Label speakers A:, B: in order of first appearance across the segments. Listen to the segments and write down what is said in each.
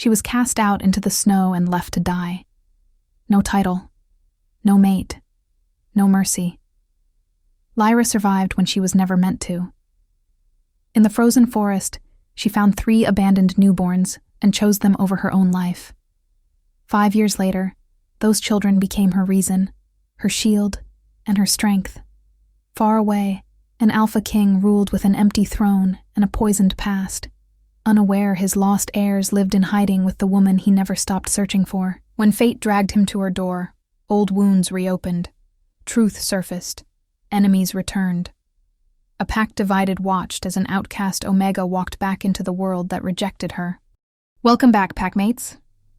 A: She was cast out into the snow and left to die. No title, no mate, no mercy. Lyra survived when she was never meant to. In the frozen forest, she found 3 abandoned newborns and chose them over her own life. 5 years later, those children became her reason, her shield, and her strength. Far away, an Alpha King ruled with an empty throne and a poisoned past. Unaware his lost heirs lived in hiding with the woman he never stopped searching for. When fate dragged him to her door, old wounds reopened. Truth surfaced. Enemies returned. A pack divided watched as an outcast Omega walked back into the world that rejected her. Welcome back, packmates.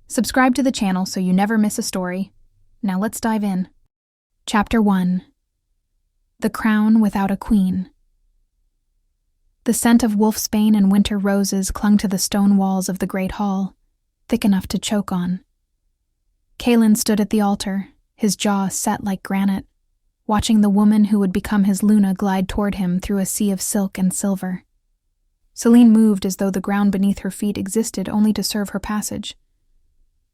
A: Subscribe to the channel so you never miss a story. Now let's dive in. Chapter 1. The Crown Without a Queen. The scent of wolfsbane and winter roses clung to the stone walls of the great hall, thick enough to choke on. Kaelen stood at the altar, his jaw set like granite, watching the woman who would become his Luna glide toward him through a sea of silk and silver. Selene moved as though the ground beneath her feet existed only to serve her passage.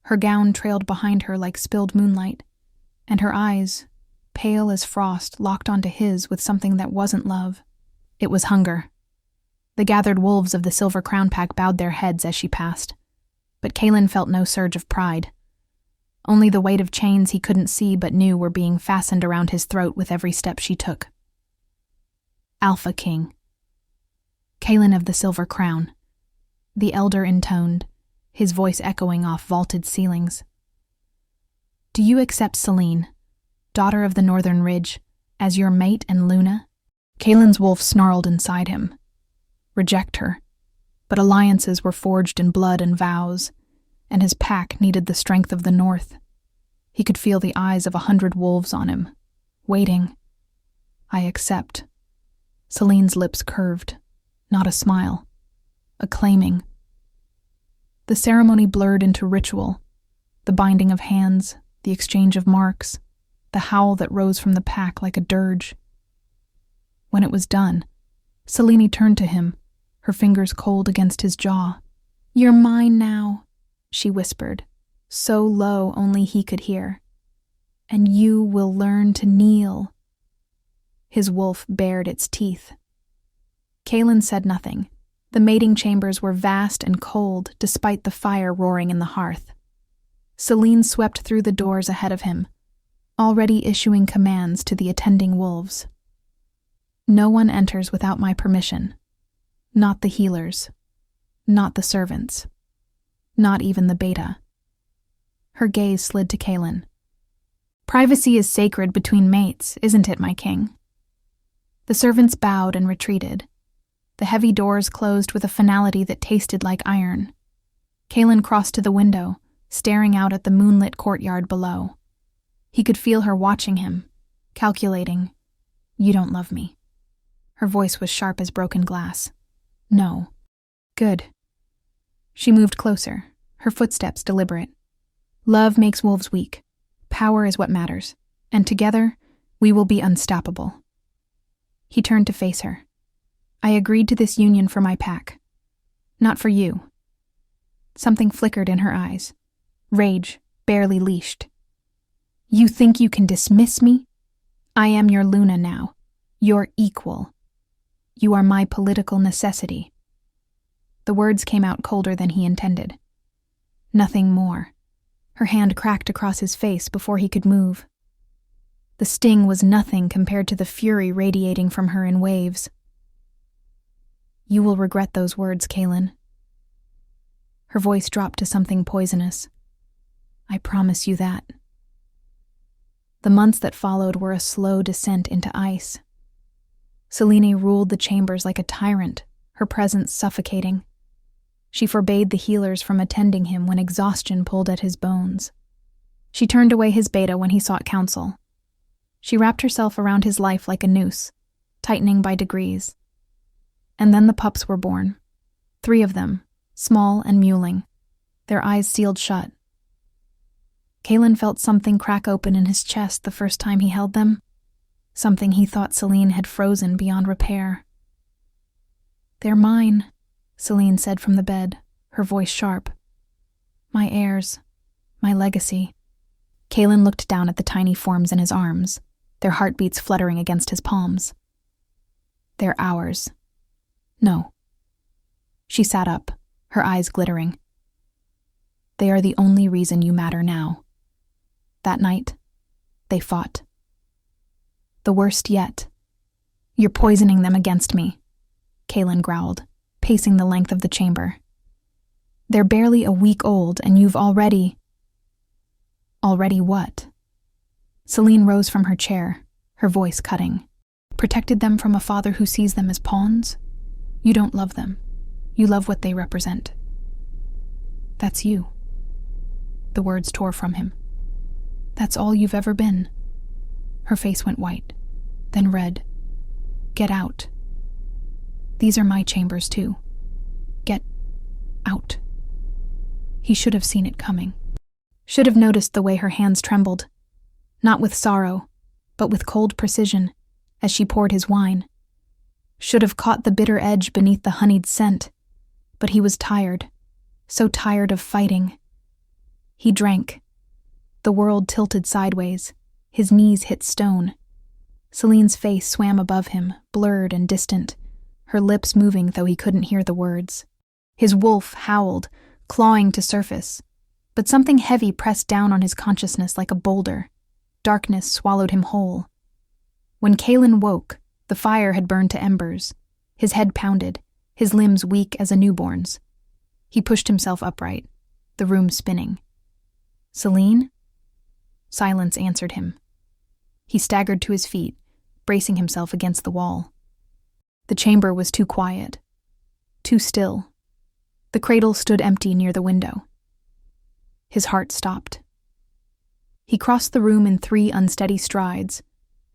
A: Her gown trailed behind her like spilled moonlight, and her eyes, pale as frost, locked onto his with something that wasn't love. It was hunger. The gathered wolves of the Silver Crown Pack bowed their heads as she passed, but Kaelen felt no surge of pride. Only the weight of chains he couldn't see but knew were being fastened around his throat with every step she took. Alpha King. Kaelen of the Silver Crown. The elder intoned, his voice echoing off vaulted ceilings. Do you accept Selene, daughter of the Northern Ridge, as your mate and Luna? Kaelen's wolf snarled inside him. Reject her. But alliances were forged in blood and vows, and his pack needed the strength of the North. He could feel the eyes of 100 wolves on him, waiting. I accept. Selene's lips curved, not a smile, a claiming. The ceremony blurred into ritual, the binding of hands, the exchange of marks, the howl that rose from the pack like a dirge. When it was done, Selene turned to him, her fingers cold against his jaw. You're mine now, she whispered, so low only he could hear. And you will learn to kneel. His wolf bared its teeth. Kaelen said nothing. The mating chambers were vast and cold despite the fire roaring in the hearth. Selene swept through the doors ahead of him, already issuing commands to the attending wolves. No one enters without my permission. Not the healers. Not the servants. Not even the beta. Her gaze slid to Kaelen. Privacy is sacred between mates, isn't it, my king? The servants bowed and retreated. The heavy doors closed with a finality that tasted like iron. Kaelen crossed to the window, staring out at the moonlit courtyard below. He could feel her watching him, calculating. You don't love me. Her voice was sharp as broken glass. No. Good. She moved closer, her footsteps deliberate. Love makes wolves weak. Power is what matters, and together, we will be unstoppable. He turned to face her. I agreed to this union for my pack. Not for you. Something flickered in her eyes. Rage, barely leashed. You think you can dismiss me? I am your Luna now. Your equal. You are my political necessity. The words came out colder than he intended. Nothing more. Her hand cracked across his face before he could move. The sting was nothing compared to the fury radiating from her in waves. You will regret those words, Kaelen. Her voice dropped to something poisonous. I promise you that. The months that followed were a slow descent into ice. Selene ruled the chambers like a tyrant, her presence suffocating. She forbade the healers from attending him when exhaustion pulled at his bones. She turned away his beta when he sought counsel. She wrapped herself around his life like a noose, tightening by degrees. And then the pups were born. 3 of them, small and mewling, their eyes sealed shut. Kaelen felt something crack open in his chest the first time he held them, something he thought Selene had frozen beyond repair. They're mine, Selene said from the bed, her voice sharp. My heirs. My legacy. Kaelen looked down at the tiny forms in his arms, their heartbeats fluttering against his palms. They're ours. No. She sat up, her eyes glittering. They are the only reason you matter now. That night, they fought. The worst yet. You're poisoning them against me, Kaelen growled, pacing the length of the chamber. They're barely a week old, and you've already... Already what? Celine rose from her chair, her voice cutting. Protected them from a father who sees them as pawns? You don't love them. You love what they represent. That's you. The words tore from him. That's all you've ever been. Her face went white, then red. Get out. These are my chambers, too. Get out. He should have seen it coming. Should have noticed the way her hands trembled, not with sorrow, but with cold precision, as she poured his wine. Should have caught the bitter edge beneath the honeyed scent, but he was tired, so tired of fighting. He drank. The world tilted sideways, his knees hit stone. Celine's face swam above him, blurred and distant, her lips moving though he couldn't hear the words. His wolf howled, clawing to surface, but something heavy pressed down on his consciousness like a boulder. Darkness swallowed him whole. When Kaelen woke, the fire had burned to embers. His head pounded, his limbs weak as a newborn's. He pushed himself upright, the room spinning. Celine? Silence answered him. He staggered to his feet, bracing himself against the wall. The chamber was too quiet, too still. The cradle stood empty near the window. His heart stopped. He crossed the room in 3 unsteady strides,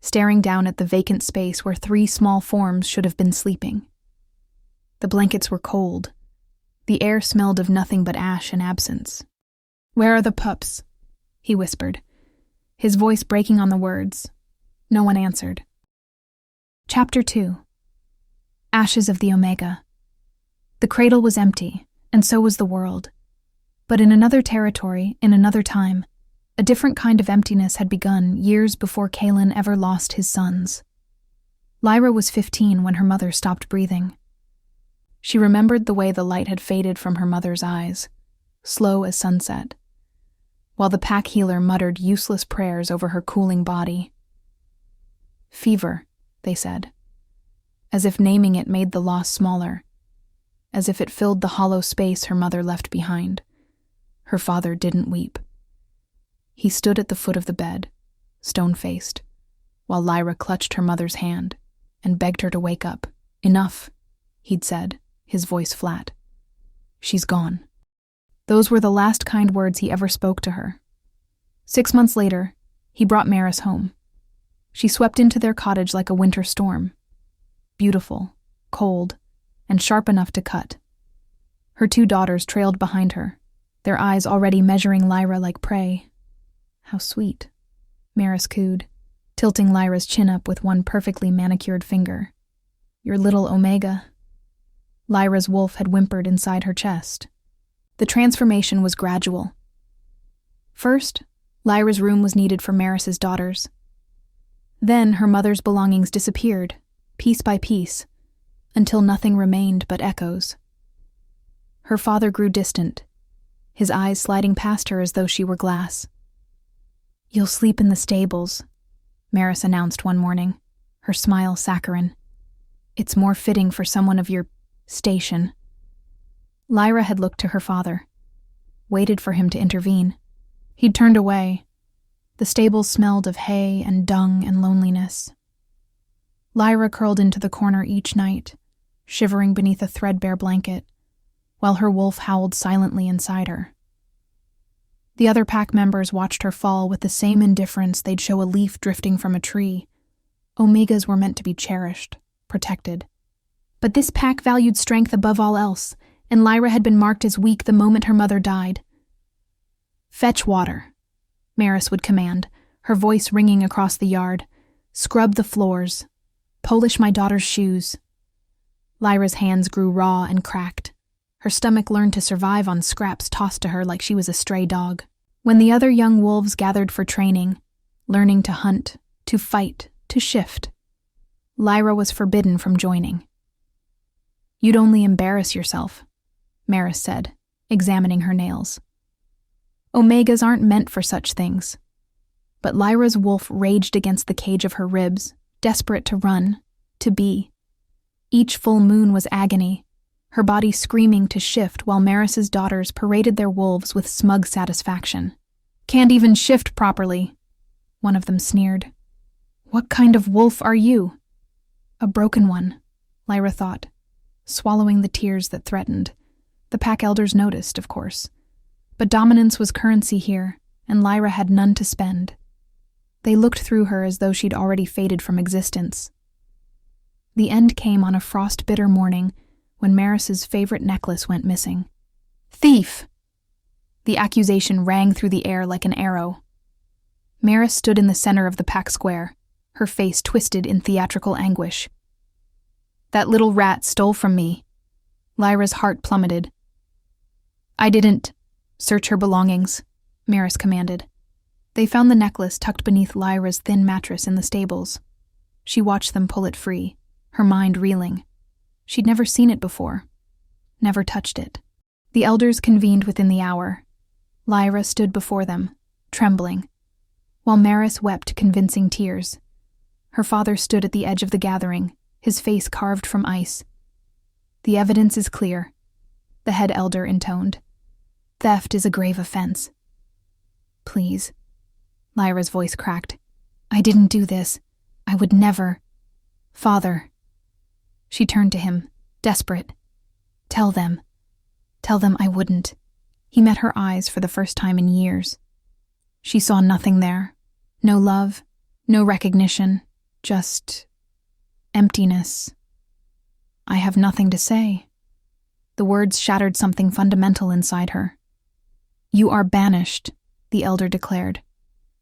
A: staring down at the vacant space where 3 small forms should have been sleeping. The blankets were cold. The air smelled of nothing but ash and absence. "Where are the pups?" he whispered, his voice breaking on the words. No one answered. Chapter 2. Ashes of the Omega. The cradle was empty, and so was the world. But in another territory, in another time, a different kind of emptiness had begun years before Kaelen ever lost his sons. Lyra was 15 when her mother stopped breathing. She remembered the way the light had faded from her mother's eyes, slow as sunset, while the pack healer muttered useless prayers over her cooling body. Fever, they said, as if naming it made the loss smaller, as if it filled the hollow space her mother left behind. Her father didn't weep. He stood at the foot of the bed, stone-faced, while Lyra clutched her mother's hand and begged her to wake up. "Enough," he'd said, his voice flat. "She's gone." Those were the last kind words he ever spoke to her. 6 months later, he brought Maris home. She swept into their cottage like a winter storm. Beautiful, cold, and sharp enough to cut. Her 2 daughters trailed behind her, their eyes already measuring Lyra like prey. "How sweet," Maris cooed, tilting Lyra's chin up with one perfectly manicured finger. "Your little Omega." Lyra's wolf had whimpered inside her chest. The transformation was gradual. First, Lyra's room was needed for Maris's daughters. Then her mother's belongings disappeared, piece by piece, until nothing remained but echoes. Her father grew distant, his eyes sliding past her as though she were glass. "You'll sleep in the stables," Maris announced one morning, her smile saccharine. "It's more fitting for someone of your station." Lyra had looked to her father, waited for him to intervene. He'd turned away. The stables smelled of hay and dung and loneliness. Lyra curled into the corner each night, shivering beneath a threadbare blanket, while her wolf howled silently inside her. The other pack members watched her fall with the same indifference they'd show a leaf drifting from a tree. Omegas were meant to be cherished, protected. But this pack valued strength above all else, and Lyra had been marked as weak the moment her mother died. "Fetch water," Maris would command, her voice ringing across the yard. "Scrub the floors. Polish my daughter's shoes." Lyra's hands grew raw and cracked, Her stomach learned to survive on scraps tossed to her like she was a stray dog. When the other young wolves gathered for training, learning to hunt, to fight, to shift, Lyra was forbidden from joining. "You'd only embarrass yourself," Maris said, examining her nails. "Omegas aren't meant for such things." But Lyra's wolf raged against the cage of her ribs, desperate to run, to be. Each full moon was agony, her body screaming to shift while Maris's daughters paraded their wolves with smug satisfaction. "Can't even shift properly," one of them sneered. "What kind of wolf are you?" "A broken one," Lyra thought, swallowing the tears that threatened. The pack elders noticed, of course. But dominance was currency here, and Lyra had none to spend. They looked through her as though she'd already faded from existence. The end came on a frost-bitter morning when Maris's favorite necklace went missing. "Thief!" The accusation rang through the air like an arrow. Maris stood in the center of the pack square, her face twisted in theatrical anguish. "That little rat stole from me." Lyra's heart plummeted. "I didn't." "Search her belongings," Maris commanded. They found the necklace tucked beneath Lyra's thin mattress in the stables. She watched them pull it free, her mind reeling. She'd never seen it before, never touched it. The elders convened within the hour. Lyra stood before them, trembling, while Maris wept convincing tears. Her father stood at the edge of the gathering, his face carved from ice. "The evidence is clear," the head elder intoned. "Theft is a grave offense." "Please," Lyra's voice cracked. "I didn't do this. I would never." "Father." She turned to him, desperate. Tell them I wouldn't." He met her eyes for the first time in years. She saw nothing there. No love, no recognition, just emptiness. "I have nothing to say." The words shattered something fundamental inside her. "You are banished," the elder declared.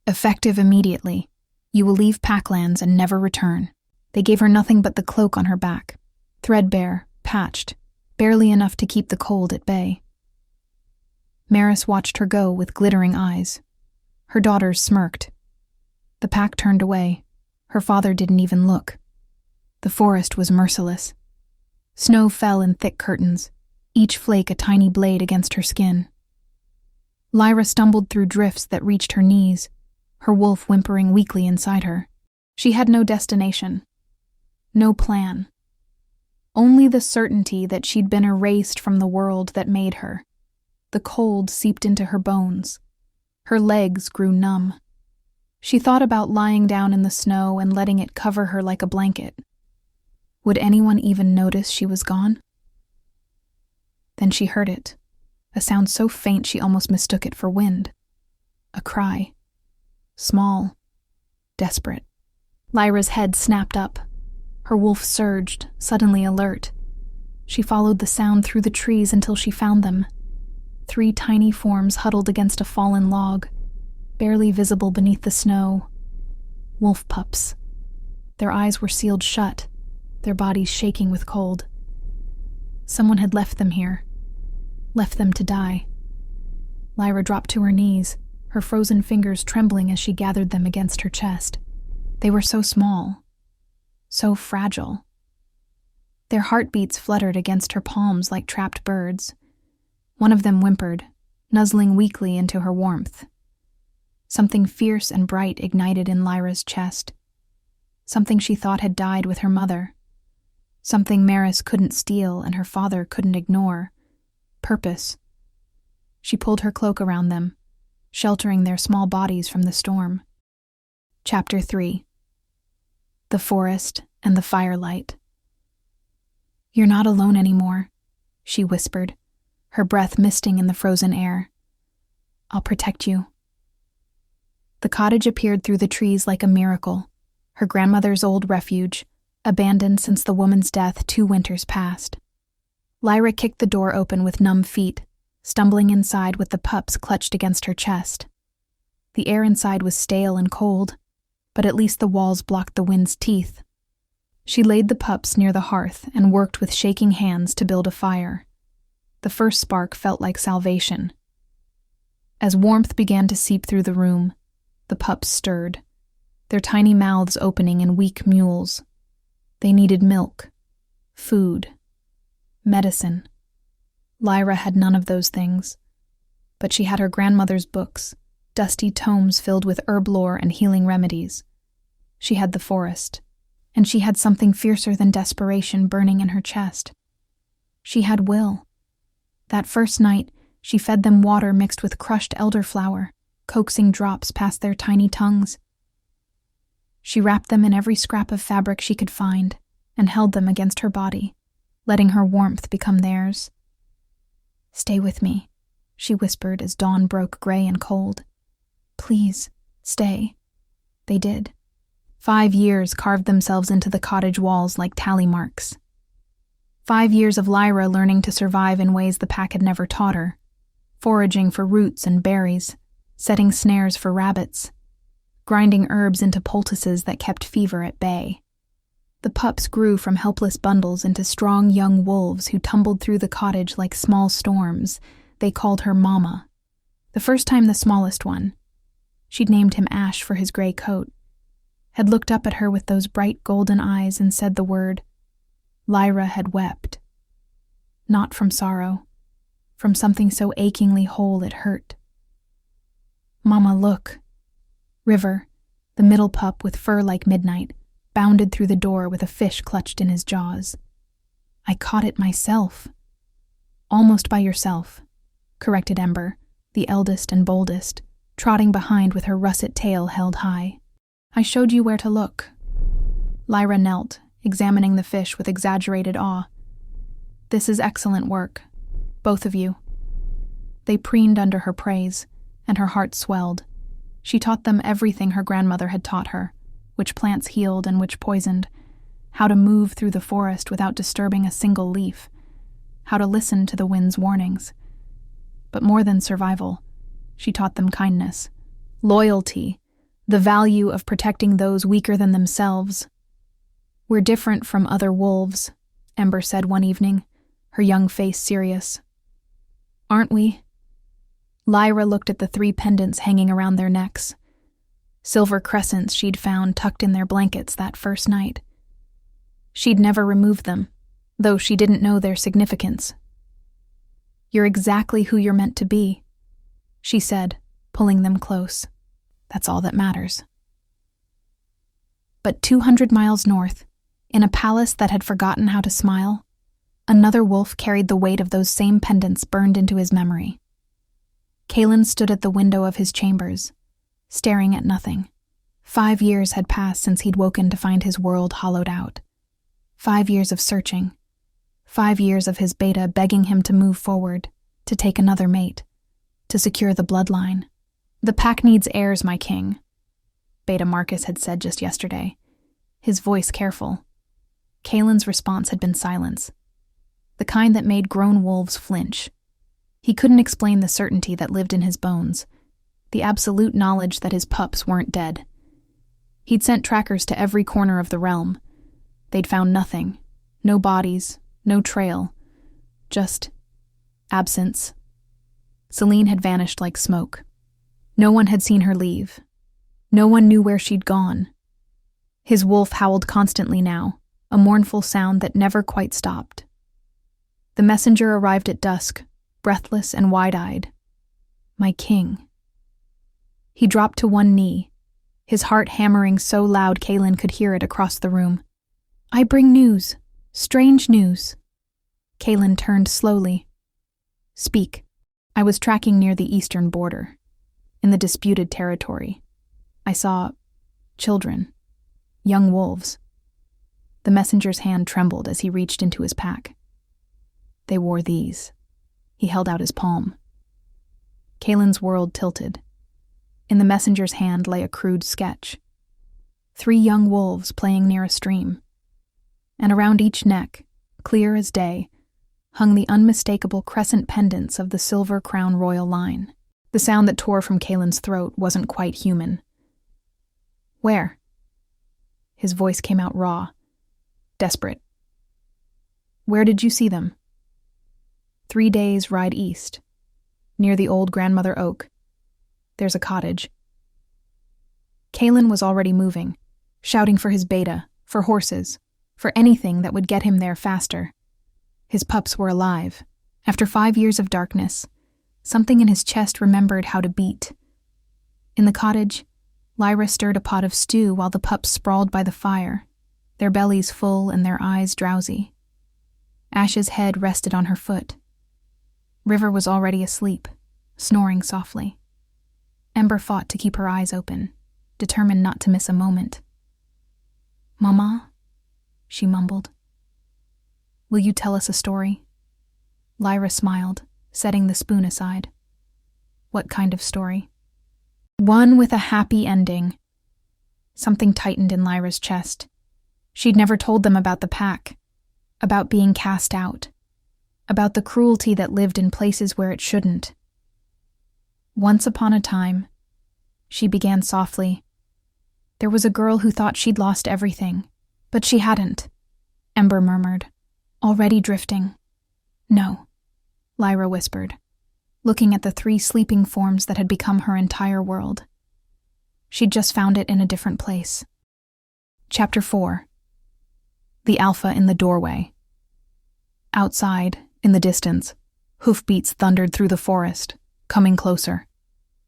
A: "Effective immediately. You will leave Packlands and never return." They gave her nothing but the cloak on her back, threadbare, patched, barely enough to keep the cold at bay. Maris watched her go with glittering eyes. Her daughters smirked. The pack turned away. Her father didn't even look. The forest was merciless. Snow fell in thick curtains, each flake a tiny blade against her skin. Lyra stumbled through drifts that reached her knees, her wolf whimpering weakly inside her. She had no destination, no plan. Only the certainty that she'd been erased from the world that made her. The cold seeped into her bones. Her legs grew numb. She thought about lying down in the snow and letting it cover her like a blanket. Would anyone even notice she was gone? Then she heard it, a sound so faint she almost mistook it for wind. A cry. Small, desperate. Lyra's head snapped up. Her wolf surged, suddenly alert. She followed the sound through the trees until she found them. 3 tiny forms huddled against a fallen log, barely visible beneath the snow. Wolf pups. Their eyes were sealed shut, their bodies shaking with cold. Someone had left them here, left them to die. Lyra dropped to her knees, her frozen fingers trembling as she gathered them against her chest. They were so small, so fragile. Their heartbeats fluttered against her palms like trapped birds. One of them whimpered, nuzzling weakly into her warmth. Something fierce and bright ignited in Lyra's chest. Something she thought had died with her mother. Something Maris couldn't steal and her father couldn't ignore. Purpose. She pulled her cloak around them, sheltering their small bodies from the storm. Chapter 3. The Forest and the Firelight. "You're not alone anymore," she whispered, her breath misting in the frozen air. "I'll protect you." The cottage appeared through the trees like a miracle, her grandmother's old refuge, abandoned since the woman's death 2 winters past. Lyra kicked the door open with numb feet, stumbling inside with the pups clutched against her chest. The air inside was stale and cold, but at least the walls blocked the wind's teeth. She laid the pups near the hearth and worked with shaking hands to build a fire. The first spark felt like salvation. As warmth began to seep through the room, the pups stirred, their tiny mouths opening in weak mewls. They needed milk, food, medicine. Lyra had none of those things, but she had her grandmother's books, dusty tomes filled with herb lore and healing remedies. She had the forest, and she had something fiercer than desperation burning in her chest. She had will. That first night, she fed them water mixed with crushed elderflower, coaxing drops past their tiny tongues. She wrapped them in every scrap of fabric she could find and held them against her body, letting her warmth become theirs. "Stay with me," she whispered as dawn broke gray and cold. "Please, stay." They did. 5 years carved themselves into the cottage walls like tally marks. 5 years of Lyra learning to survive in ways the pack had never taught her, foraging for roots and berries, setting snares for rabbits, grinding herbs into poultices that kept fever at bay. The pups grew from helpless bundles into strong young wolves who tumbled through the cottage like small storms. They called her Mama. The first time the smallest one, she'd named him Ash for his gray coat, had looked up at her with those bright golden eyes and said the word, Lyra had wept. Not from sorrow, from something so achingly whole it hurt. "Mama, look." River, the middle pup with fur like midnight, bounded through the door with a fish clutched in his jaws. "I caught it myself." "Almost by yourself," corrected Ember, the eldest and boldest, trotting behind with her russet tail held high. "I showed you where to look." Lyra knelt, examining the fish with exaggerated awe. "This is excellent work, both of you." They preened under her praise, and her heart swelled. She taught them everything her grandmother had taught her, which plants healed and which poisoned, how to move through the forest without disturbing a single leaf, how to listen to the wind's warnings. But more than survival, she taught them kindness, loyalty, the value of protecting those weaker than themselves. "We're different from other wolves," Ember said one evening, her young face serious. "Aren't we?" Lyra looked at the 3 pendants hanging around their necks, silver crescents she'd found tucked in their blankets that first night. She'd never removed them, though she didn't know their significance. "You're exactly who you're meant to be," she said, pulling them close. "That's all that matters." But 200 miles north, in a palace that had forgotten how to smile, another wolf carried the weight of those same pendants burned into his memory. Kaelen stood at the window of his chambers, staring at nothing. 5 years had passed since he'd woken to find his world hollowed out. 5 years of searching. 5 years of his beta begging him to move forward, to take another mate, to secure the bloodline. "The pack needs heirs, my king," Beta Marcus had said just yesterday, his voice careful. Kaelen's response had been silence, the kind that made grown wolves flinch. He couldn't explain the certainty that lived in his bones, the absolute knowledge that his pups weren't dead. He'd sent trackers to every corner of the realm. They'd found nothing, no bodies, no trail, just absence. Celine had vanished like smoke. No one had seen her leave. No one knew where she'd gone. His wolf howled constantly now, a mournful sound that never quite stopped. The messenger arrived at dusk, breathless and wide-eyed. "My king." He dropped to one knee, his heart hammering so loud Kaelen could hear it across the room. "I bring news, strange news." Kaelen turned slowly. "Speak." "I was tracking near the eastern border, in the disputed territory. I saw children, young wolves." The messenger's hand trembled as he reached into his pack. "They wore these." He held out his palm. Kaelen's world tilted. In the messenger's hand lay a crude sketch. 3 young wolves playing near a stream. And around each neck, clear as day, hung the unmistakable crescent pendants of the Silver Crown royal line. The sound that tore from Kaelen's throat wasn't quite human. "Where?" His voice came out raw, desperate. "Where did you see them?" 3 days ride east. Near the old grandmother oak. There's a cottage. Kaelen was already moving, shouting for his beta, for horses, for anything that would get him there faster. His pups were alive. After 5 years of darkness, something in his chest remembered how to beat. In the cottage, Lyra stirred a pot of stew while the pups sprawled by the fire, their bellies full and their eyes drowsy. Ash's head rested on her foot. River was already asleep, snoring softly. Ember fought to keep her eyes open, determined not to miss a moment. "Mama," she mumbled. "Will you tell us a story?" Lyra smiled, setting the spoon aside. "What kind of story?" "One with a happy ending." Something tightened in Lyra's chest. She'd never told them about the pack, about being cast out, about the cruelty that lived in places where it shouldn't. "Once upon a time," she began softly, "there was a girl who thought she'd lost everything, but she hadn't," Ember murmured, already drifting. "No," Lyra whispered, looking at the 3 sleeping forms that had become her entire world. She'd just found it in a different place. Chapter 4. The Alpha in the Doorway. Outside, in the distance, hoofbeats thundered through the forest, coming closer.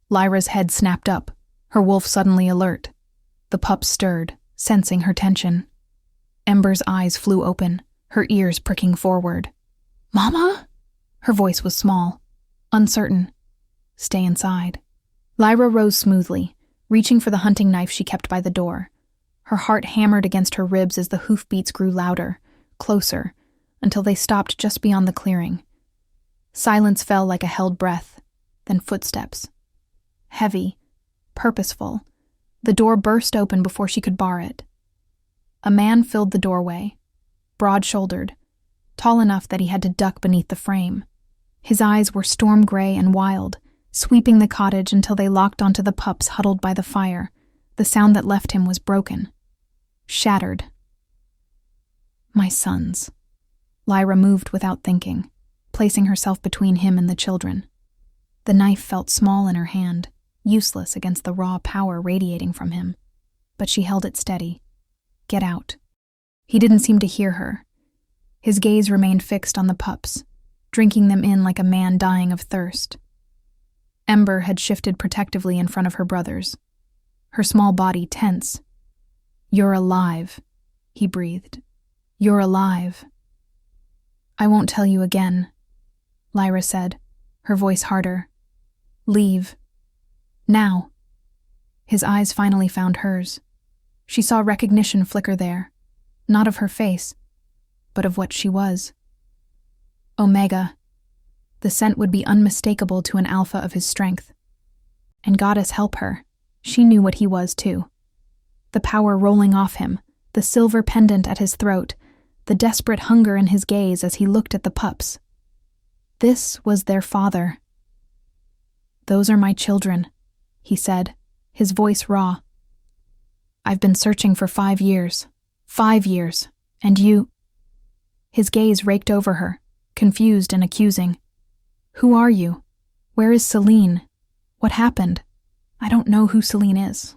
A: Lyra's head snapped up, her wolf suddenly alert. The pups stirred, sensing her tension. Ember's eyes flew open, her ears pricking forward. "Mama?" Her voice was small, uncertain. "Stay inside." Lyra rose smoothly, reaching for the hunting knife she kept by the door. Her heart hammered against her ribs as the hoofbeats grew louder, closer, until they stopped just beyond the clearing. Silence fell like a held breath, then footsteps. Heavy, purposeful, the door burst open before she could bar it. A man filled the doorway, broad-shouldered, tall enough that he had to duck beneath the frame. His eyes were storm gray and wild, sweeping the cottage until they locked onto the pups huddled by the fire. The sound that left him was broken, shattered. "My sons." Lyra moved without thinking, placing herself between him and the children. The knife felt small in her hand, useless against the raw power radiating from him, but she held it steady. "Get out." He didn't seem to hear her. His gaze remained fixed on the pups, drinking them in like a man dying of thirst. Ember had shifted protectively in front of her brothers, her small body tense. "You're alive," he breathed. "You're alive." "I won't tell you again," Lyra said, her voice harder. "Leave. Now." His eyes finally found hers. She saw recognition flicker there, not of her face, but of what she was. Omega. The scent would be unmistakable to an alpha of his strength. And goddess help her, she knew what he was too. The power rolling off him, the silver pendant at his throat, the desperate hunger in his gaze as he looked at the pups. This was their father. "Those are my children," he said, his voice raw. "I've been searching for 5 years. 5 years. And you—" His gaze raked over her, confused and accusing. "Who are you? Where is Celine? What happened? I don't know who Celine is."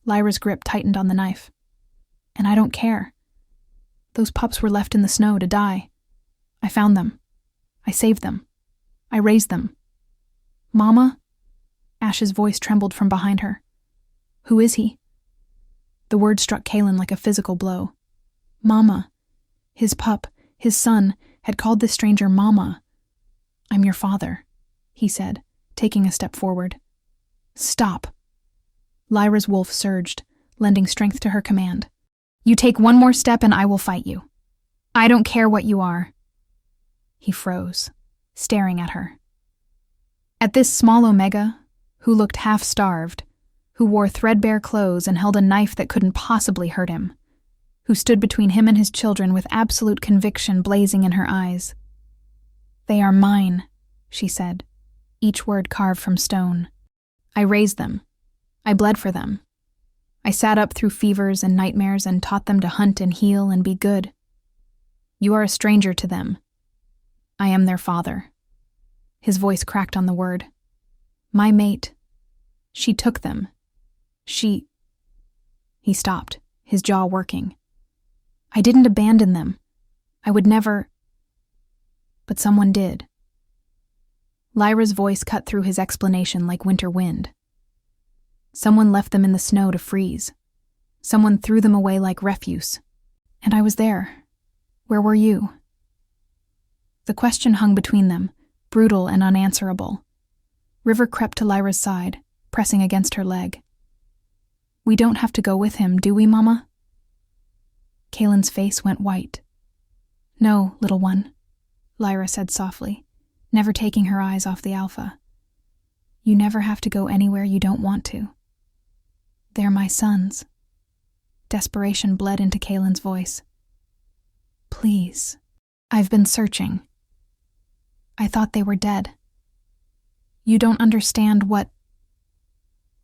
A: Lyra's grip tightened on the knife. "And I don't care. Those pups were left in the snow to die. I found them. I saved them. I raised them." "Mama?" Ash's voice trembled from behind her. "Who is he?" The word struck Kaelen like a physical blow. Mama. His pup, his son, had called this stranger Mama. "I'm your father," he said, taking a step forward. "Stop." Lyra's wolf surged, lending strength to her command. "You take one more step and I will fight you. I don't care what you are." He froze, staring at her. At this small Omega, who looked half-starved, who wore threadbare clothes and held a knife that couldn't possibly hurt him, who stood between him and his children with absolute conviction blazing in her eyes. "They are mine," she said, each word carved from stone. "I raised them. I bled for them. I sat up through fevers and nightmares and taught them to hunt and heal and be good. You are a stranger to them. I am their father. His voice cracked on the word. My mate. She took them. He stopped, his jaw working. I didn't abandon them. I would never. But someone did. Lyra's voice cut through his explanation like winter wind. Someone left them in the snow to freeze. Someone threw them away like refuse. And I was there. Where were you? The question hung between them, brutal and unanswerable. River crept to Lyra's side, pressing against her leg. We don't have to go with him, do we, Mama? Kaelen's face went white. No, little one, Lyra said softly, never taking her eyes off the Alpha. You never have to go anywhere you don't want to. They're my sons. Desperation bled into Kaelen's voice. Please, I've been searching. I thought they were dead. You don't understand what...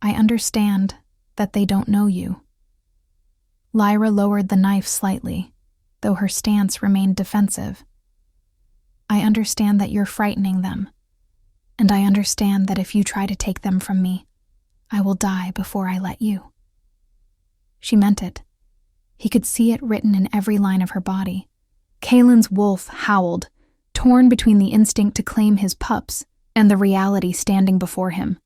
A: I understand that they don't know you. Lyra lowered the knife slightly, though her stance remained defensive. I understand that you're frightening them, and I understand that if you try to take them from me, I will die before I let you. She meant it. He could see it written in every line of her body. Kaelen's wolf howled, torn between the instinct to claim his pups and the reality standing before him.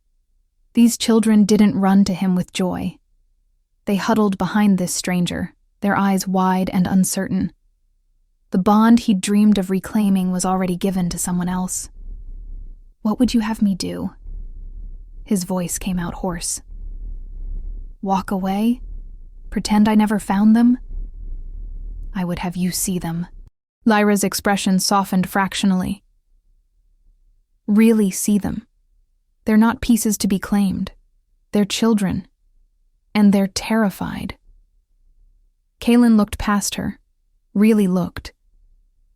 A: These children didn't run to him with joy. They huddled behind this stranger, their eyes wide and uncertain. The bond he'd dreamed of reclaiming was already given to someone else. What would you have me do? His voice came out hoarse. Walk away? Pretend I never found them? I would have you see them. Lyra's expression softened fractionally. Really see them. They're not pieces to be claimed. They're children. And they're terrified. Kaelen looked past her, really looked,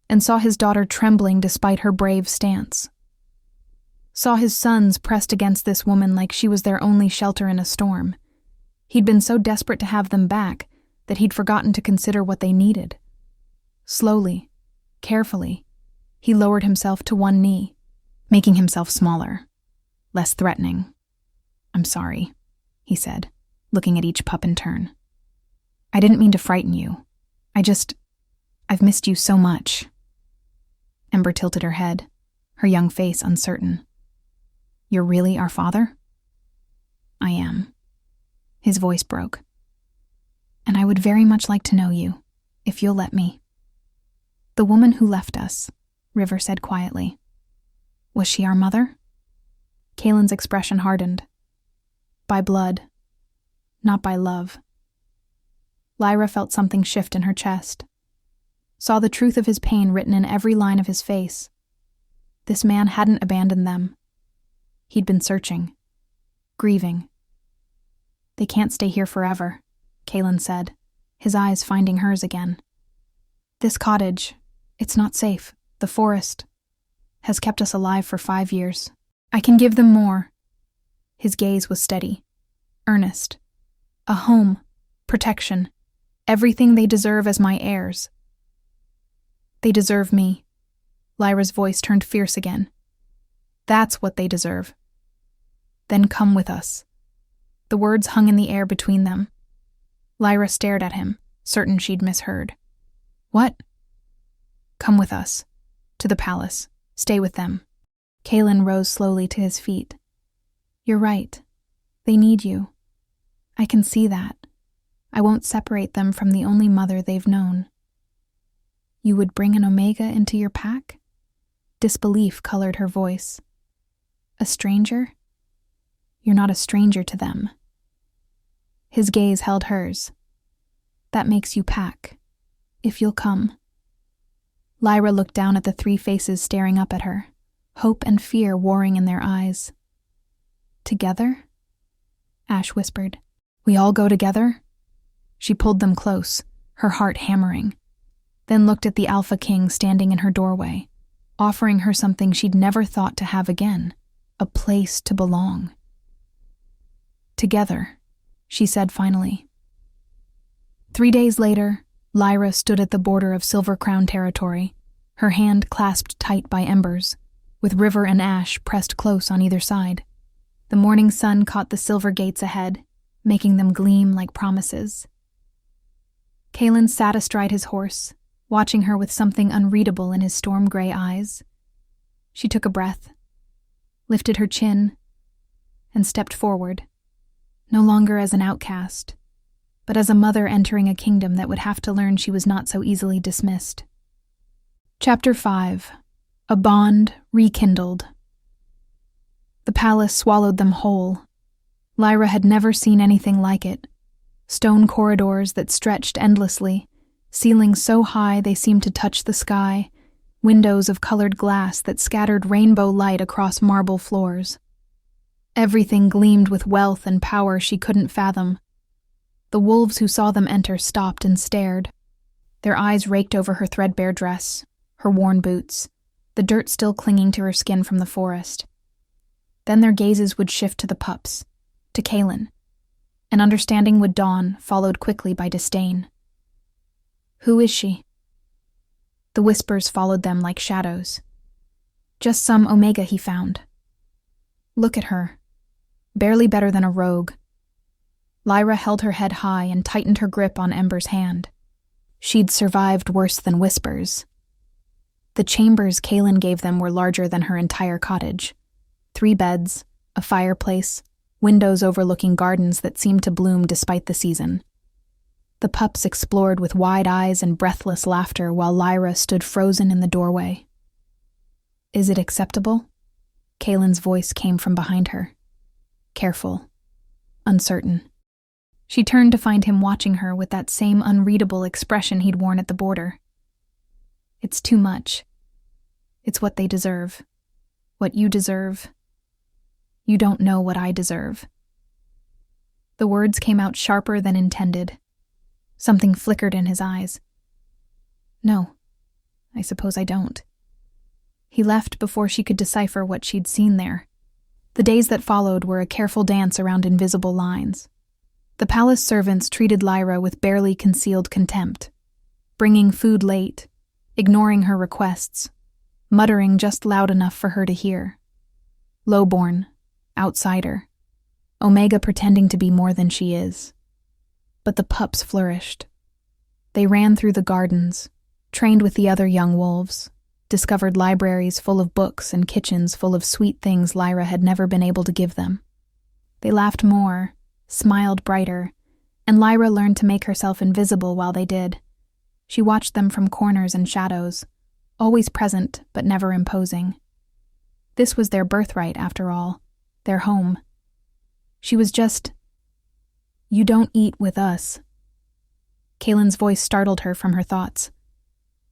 A: and saw his daughter trembling despite her brave stance. Saw his sons pressed against this woman like she was their only shelter in a storm. He'd been so desperate to have them back that he'd forgotten to consider what they needed. Slowly, carefully, he lowered himself to one knee, making himself smaller, less threatening. I'm sorry, he said, looking at each pup in turn. I didn't mean to frighten you. I've missed you so much. Ember tilted her head, her young face uncertain. You're really our father? I am. His voice broke. And I would very much like to know you, if you'll let me. The woman who left us, River said quietly. Was she our mother? Kaelen's expression hardened. By blood, not by love. Lyra felt something shift in her chest. Saw the truth of his pain written in every line of his face. This man hadn't abandoned them. He'd been searching, grieving. They can't stay here forever, Kaelen said, his eyes finding hers again. This cottage, it's not safe. The forest has kept us alive for 5 years. I can give them more. His gaze was steady, earnest. A home, protection, everything they deserve as my heirs. They deserve me. Lyra's voice turned fierce again. That's what they deserve. Then come with us. The words hung in the air between them. Lyra stared at him, certain she'd misheard. What? Come with us. To the palace. Stay with them. Kaelen rose slowly to his feet. You're right. They need you. I can see that. I won't separate them from the only mother they've known. You would bring an Omega into your pack? Disbelief colored her voice. A stranger? You're not a stranger to them. His gaze held hers. That makes you pack. If you'll come. Lyra looked down at the 3 faces staring up at her, hope and fear warring in their eyes. Together? Ash whispered. We all go together? She pulled them close, her heart hammering, then looked at the Alpha King standing in her doorway, offering her something she'd never thought to have again, a place to belong. Together, she said finally. 3 days later, Lyra stood at the border of Silver Crown territory, her hand clasped tight by embers, with river and ash pressed close on either side. The morning sun caught the silver gates ahead, making them gleam like promises. Kaelen sat astride his horse, watching her with something unreadable in his storm-gray eyes. She took a breath, lifted her chin, and stepped forward, no longer as an outcast, but as a mother entering a kingdom that would have to learn she was not so easily dismissed. Chapter 5. A Bond Rekindled. The palace swallowed them whole. Lyra had never seen anything like it. Stone corridors that stretched endlessly, ceilings so high they seemed to touch the sky, windows of colored glass that scattered rainbow light across marble floors. Everything gleamed with wealth and power she couldn't fathom. The wolves who saw them enter stopped and stared. Their eyes raked over her threadbare dress, her worn boots, the dirt still clinging to her skin from the forest. Then their gazes would shift to the pups, to Kaelen. An understanding would dawn, followed quickly by disdain. Who is she? The whispers followed them like shadows. Just some Omega he found. Look at her. Barely better than a rogue. Lyra held her head high and tightened her grip on Ember's hand. She'd survived worse than whispers. The chambers Kaelen gave them were larger than her entire cottage. 3 beds, a fireplace, windows overlooking gardens that seemed to bloom despite the season. The pups explored with wide eyes and breathless laughter while Lyra stood frozen in the doorway. Is it acceptable? Kaelen's voice came from behind her. Careful. Uncertain. She turned to find him watching her with that same unreadable expression he'd worn at the border. It's too much. It's what they deserve. What you deserve. You don't know what I deserve. The words came out sharper than intended. Something flickered in his eyes. No, I suppose I don't. He left before she could decipher what she'd seen there. The days that followed were a careful dance around invisible lines. The palace servants treated Lyra with barely concealed contempt, bringing food late, ignoring her requests, muttering just loud enough for her to hear. Lowborn, outsider, Omega pretending to be more than she is. But the pups flourished. They ran through the gardens, trained with the other young wolves, discovered libraries full of books and kitchens full of sweet things Lyra had never been able to give them. They laughed more, smiled brighter, and Lyra learned to make herself invisible while they did. She watched them from corners and shadows, always present but never imposing. This was their birthright, after all, their home. She was just... You don't eat with us. Kaelen's voice startled her from her thoughts.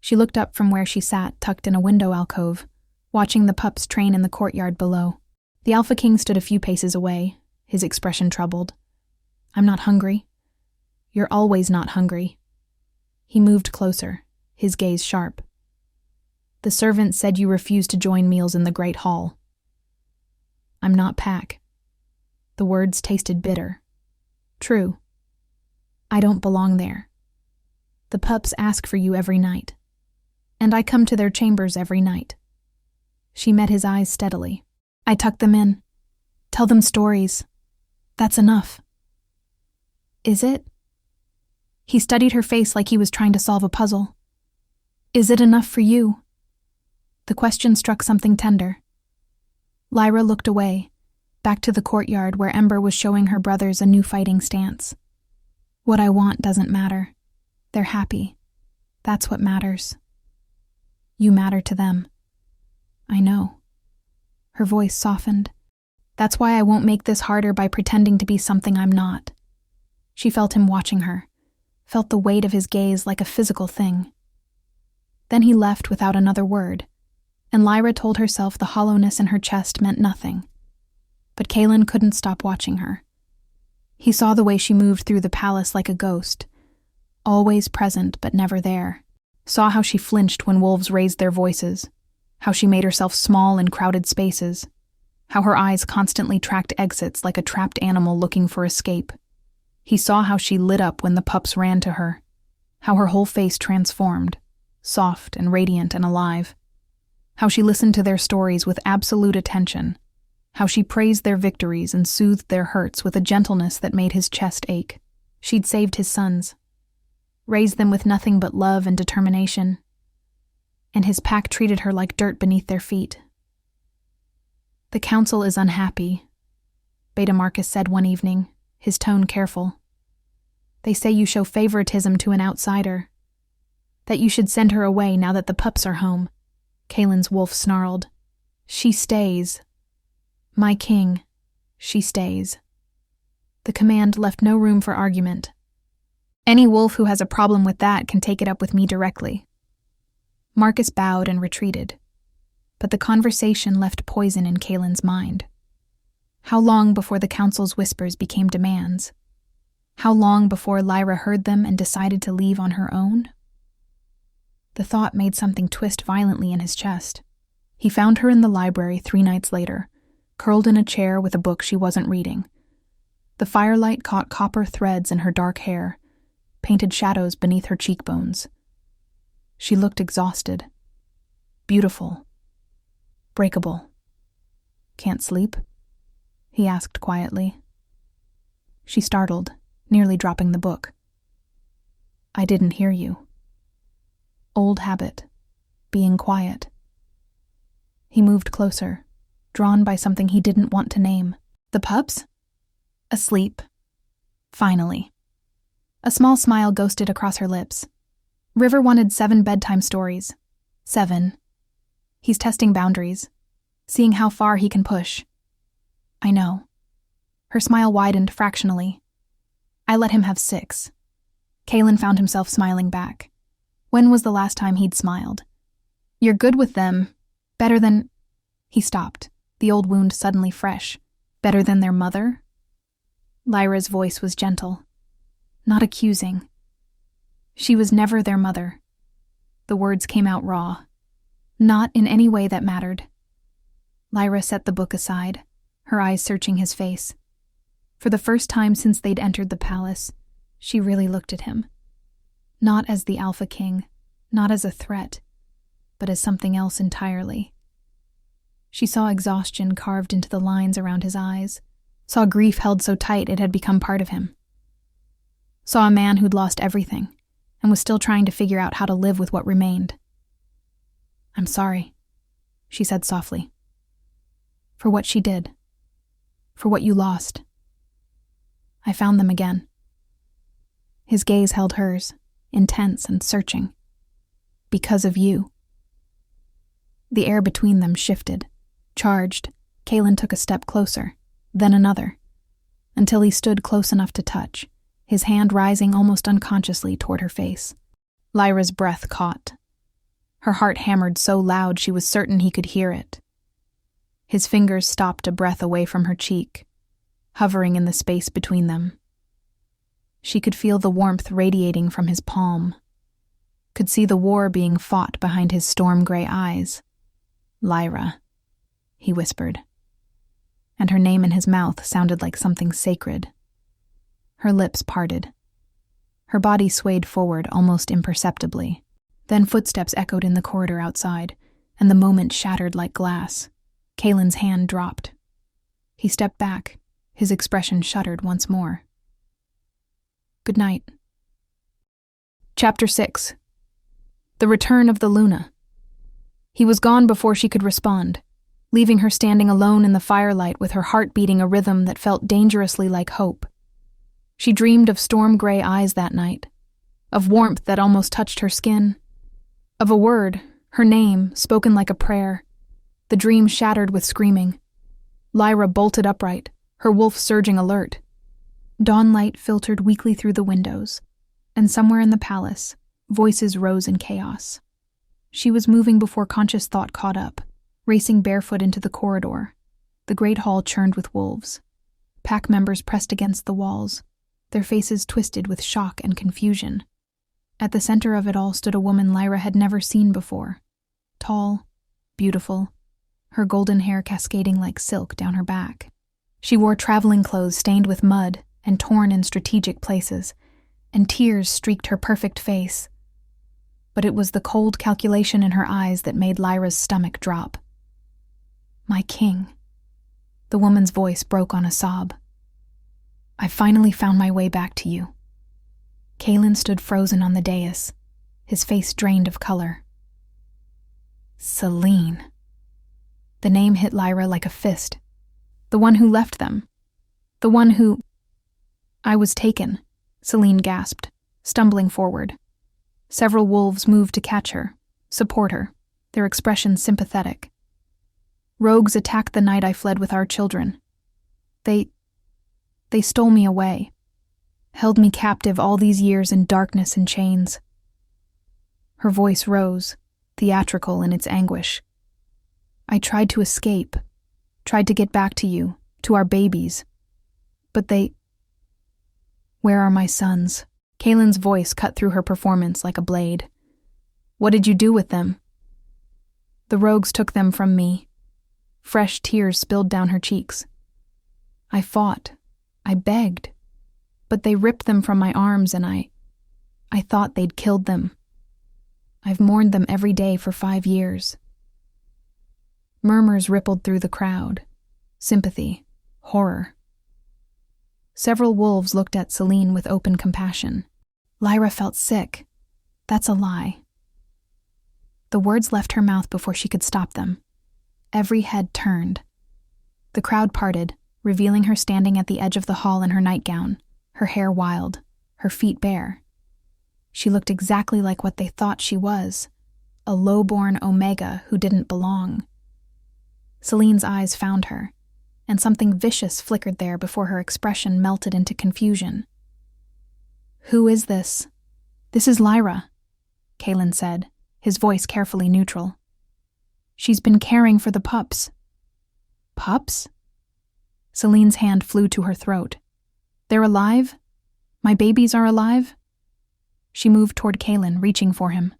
A: She looked up from where she sat, tucked in a window alcove, watching the pups train in the courtyard below. The Alpha King stood a few paces away, his expression troubled. I'm not hungry. You're always not hungry. He moved closer, his gaze sharp. The servant said you refused to join meals in the Great Hall. I'm not Pack. The words tasted bitter. True. I don't belong there. The pups ask for you every night, and I come to their chambers every night. She met his eyes steadily. I tuck them in, tell them stories. That's enough. Is it? He studied her face like he was trying to solve a puzzle. Is it enough for you? The question struck something tender. Lyra looked away, back to the courtyard where Ember was showing her brothers a new fighting stance. What I want doesn't matter. They're happy. That's what matters. You matter to them. I know. Her voice softened. That's why I won't make this harder by pretending to be something I'm not. She felt him watching her, felt the weight of his gaze like a physical thing. Then he left without another word, and Lyra told herself the hollowness in her chest meant nothing. But Kaelen couldn't stop watching her. He saw the way she moved through the palace like a ghost, always present but never there. Saw how she flinched when wolves raised their voices, how she made herself small in crowded spaces, how her eyes constantly tracked exits like a trapped animal looking for escape. He saw how she lit up when the pups ran to her, how her whole face transformed, soft and radiant and alive. How she listened to their stories with absolute attention. How she praised their victories and soothed their hurts with a gentleness that made his chest ache. She'd saved his sons, raised them with nothing but love and determination, and his pack treated her like dirt beneath their feet. "The council is unhappy," Beta Marcus said one evening, his tone careful. "They say you show favoritism to an outsider. That you should send her away now that the pups are home." Kaelen's wolf snarled. "She stays. My king, she stays." The command left no room for argument. "Any wolf who has a problem with that can take it up with me directly." Marcus bowed and retreated, but the conversation left poison in Kaelen's mind. How long before the council's whispers became demands? How long before Lyra heard them and decided to leave on her own? The thought made something twist violently in his chest. He found her in the library 3 nights later, curled in a chair with a book she wasn't reading. The firelight caught copper threads in her dark hair, painted shadows beneath her cheekbones. She looked exhausted, beautiful, breakable. "Can't sleep?" he asked quietly. She startled, nearly dropping the book. "I didn't hear you." Old habit, being quiet. He moved closer, drawn by something he didn't want to name. "The pups?" "Asleep. Finally." A small smile ghosted across her lips. "River wanted 7 bedtime stories. 7. He's testing boundaries, seeing how far he can push." "I know." Her smile widened fractionally. "I let him have 6. Kaelen found himself smiling back. When was the last time he'd smiled? "You're good with them. Better than—" He stopped, the old wound suddenly fresh. "Better than their mother?" Lyra's voice was gentle, not accusing. She was never their mother. The words came out raw, not in any way that mattered. Lyra set the book aside, her eyes searching his face. For the first time since they'd entered the palace, she really looked at him. Not as the Alpha King, not as a threat, but as something else entirely. She saw exhaustion carved into the lines around his eyes, saw grief held so tight it had become part of him. Saw a man who'd lost everything and was still trying to figure out how to live with what remained. "I'm sorry," she said softly. "For what she did. For what you lost. I found them again." His gaze held hers, intense and searching. "Because of you." The air between them shifted. Charged, Kaelen took a step closer, then another, until he stood close enough to touch, his hand rising almost unconsciously toward her face. Lyra's breath caught. Her heart hammered so loud she was certain he could hear it. His fingers stopped a breath away from her cheek, hovering in the space between them. She could feel the warmth radiating from his palm, could see the war being fought behind his storm-gray eyes. "Lyra," he whispered, and her name in his mouth sounded like something sacred. Her lips parted. Her body swayed forward almost imperceptibly. Then footsteps echoed in the corridor outside, and the moment shattered like glass. Kaelen's hand dropped. He stepped back, his expression shuttered once more. "Good night." Chapter 6. The Return of the Luna. He was gone before she could respond, leaving her standing alone in the firelight with her heart beating a rhythm that felt dangerously like hope. She dreamed of storm-gray eyes that night, of warmth that almost touched her skin, of a word, her name, spoken like a prayer. The dream shattered with screaming. Lyra bolted upright, her wolf surging alert. Dawnlight filtered weakly through the windows, and somewhere in the palace, voices rose in chaos. She was moving before conscious thought caught up, racing barefoot into the corridor. The great hall churned with wolves. Pack members pressed against the walls, their faces twisted with shock and confusion. At the center of it all stood a woman Lyra had never seen before. Tall, beautiful, her golden hair cascading like silk down her back. She wore traveling clothes stained with mud and torn in strategic places, and tears streaked her perfect face. but it was the cold calculation in her eyes that made Lyra's stomach drop. My king. The woman's voice broke on a sob. I finally found my way back to you. Kaelen stood frozen on the dais, his face drained of color. Selene. The name hit Lyra like a fist. The one who left them. The one who... I was taken, Selene gasped, stumbling forward. Several wolves moved to catch her, support her, their expressions sympathetic. Rogues attacked the night I fled with our children. They stole me away, held me captive all these years in darkness and chains. Her voice rose, theatrical in its anguish. I tried to escape, tried to get back to you, to our babies. But they... Where are my sons? Kaelen's voice cut through her performance like a blade. What did you do with them? The rogues took them from me. Fresh tears spilled down her cheeks. I fought. I begged. But they ripped them from my arms and I thought they'd killed them. I've mourned them every day for 5 years. Murmurs rippled through the crowd. Sympathy. Horror. Several wolves looked at Selene with open compassion. Lyra felt sick. That's a lie. The words left her mouth before she could stop them. Every head turned. The crowd parted, revealing her standing at the edge of the hall in her nightgown, her hair wild, her feet bare. She looked exactly like what they thought she was, a low-born Omega who didn't belong. Selene's eyes found her, and something vicious flickered there before her expression melted into confusion. Who is this? This is Lyra, Kaelen said, his voice carefully neutral. She's been caring for the pups. Pups? Selene's hand flew to her throat. They're alive? My babies are alive? She moved toward Kaelen, reaching for him.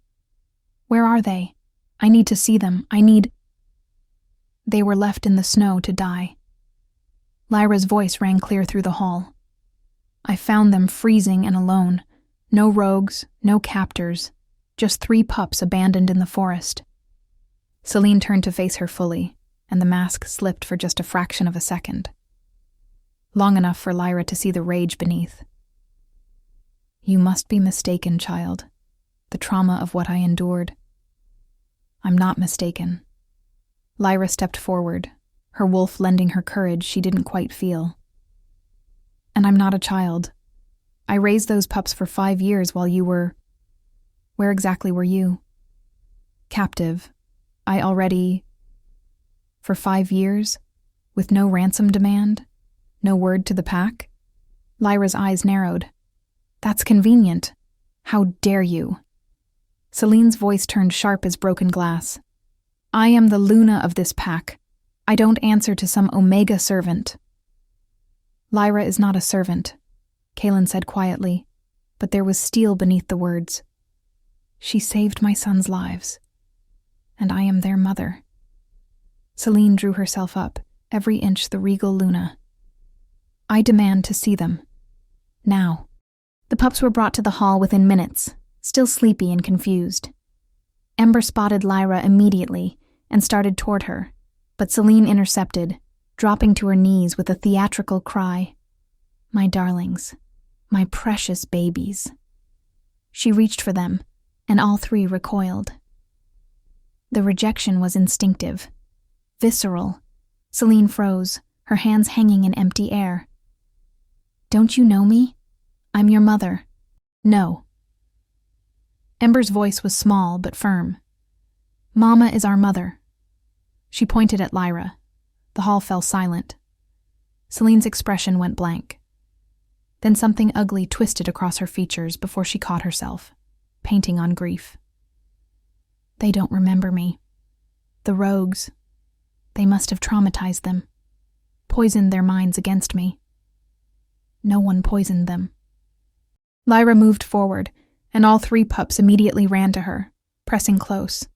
A: Where are they? I need to see them. They were left in the snow to die. Lyra's voice rang clear through the hall. I found them freezing and alone. No rogues, no captors, just 3 pups abandoned in the forest. Selene turned to face her fully, and the mask slipped for just a fraction of a second. Long enough for Lyra to see the rage beneath. You must be mistaken, child. The trauma of what I endured. I'm not mistaken. Lyra stepped forward, her wolf lending her courage she didn't quite feel. And I'm not a child. I raised those pups for 5 years while you were... Where exactly were you? Captive. For 5 years? With no ransom demand? No word to the pack? Lyra's eyes narrowed. That's convenient. How dare you? Selene's voice turned sharp as broken glass. I am the Luna of this pack. I don't answer to some Omega servant. Lyra is not a servant, Kaelen said quietly, but there was steel beneath the words. She saved my sons' lives, and I am their mother. Selene drew herself up, every inch the regal Luna. I demand to see them. Now. The pups were brought to the hall within minutes, still sleepy and confused. Ember spotted Lyra immediately and started toward her, but Selene intercepted, dropping to her knees with a theatrical cry. My darlings, my precious babies. She reached for them, and all 3 recoiled. The rejection was instinctive, visceral. Selene froze, her hands hanging in empty air. Don't you know me? I'm your mother. No. Ember's voice was small but firm. Mama is our mother. She pointed at Lyra. The hall fell silent. Selene's expression went blank. Then something ugly twisted across her features before she caught herself, painting on grief. They don't remember me. The rogues. They must have traumatized them, poisoned their minds against me. No one poisoned them. Lyra moved forward, and all 3 pups immediately ran to her, pressing close.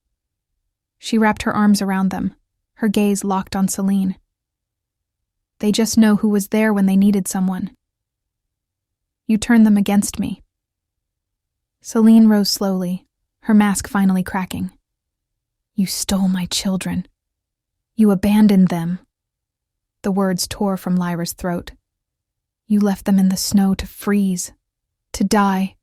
A: She wrapped her arms around them, her gaze locked on Selene. They just know who was there when they needed someone. You turned them against me. Selene rose slowly, her mask finally cracking. "You stole my children. You abandoned them." The words tore from Lyra's throat. "You left them in the snow to freeze, to die."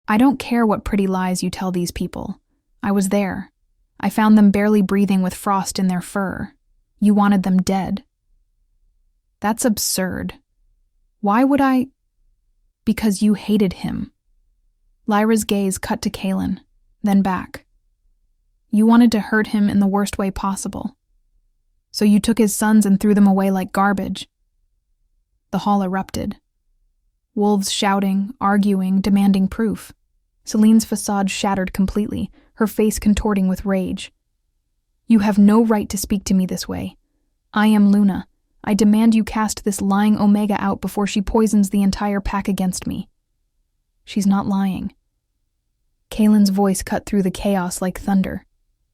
A: "I don't care what pretty lies you tell these people. I was there. I found them barely breathing with frost in their fur. You wanted them dead." "That's absurd. Why would I?" "Because you hated him." Lyra's gaze cut to Kaelen, then back. "You wanted to hurt him in the worst way possible. So you took his sons and threw them away like garbage." The hall erupted. Wolves shouting, arguing, demanding proof. Celine's facade shattered completely, her face contorting with rage. "You have no right to speak to me this way. I am Luna. I demand you cast this lying Omega out before she poisons the entire pack against me." "She's not lying." Kaelen's voice cut through the chaos like thunder.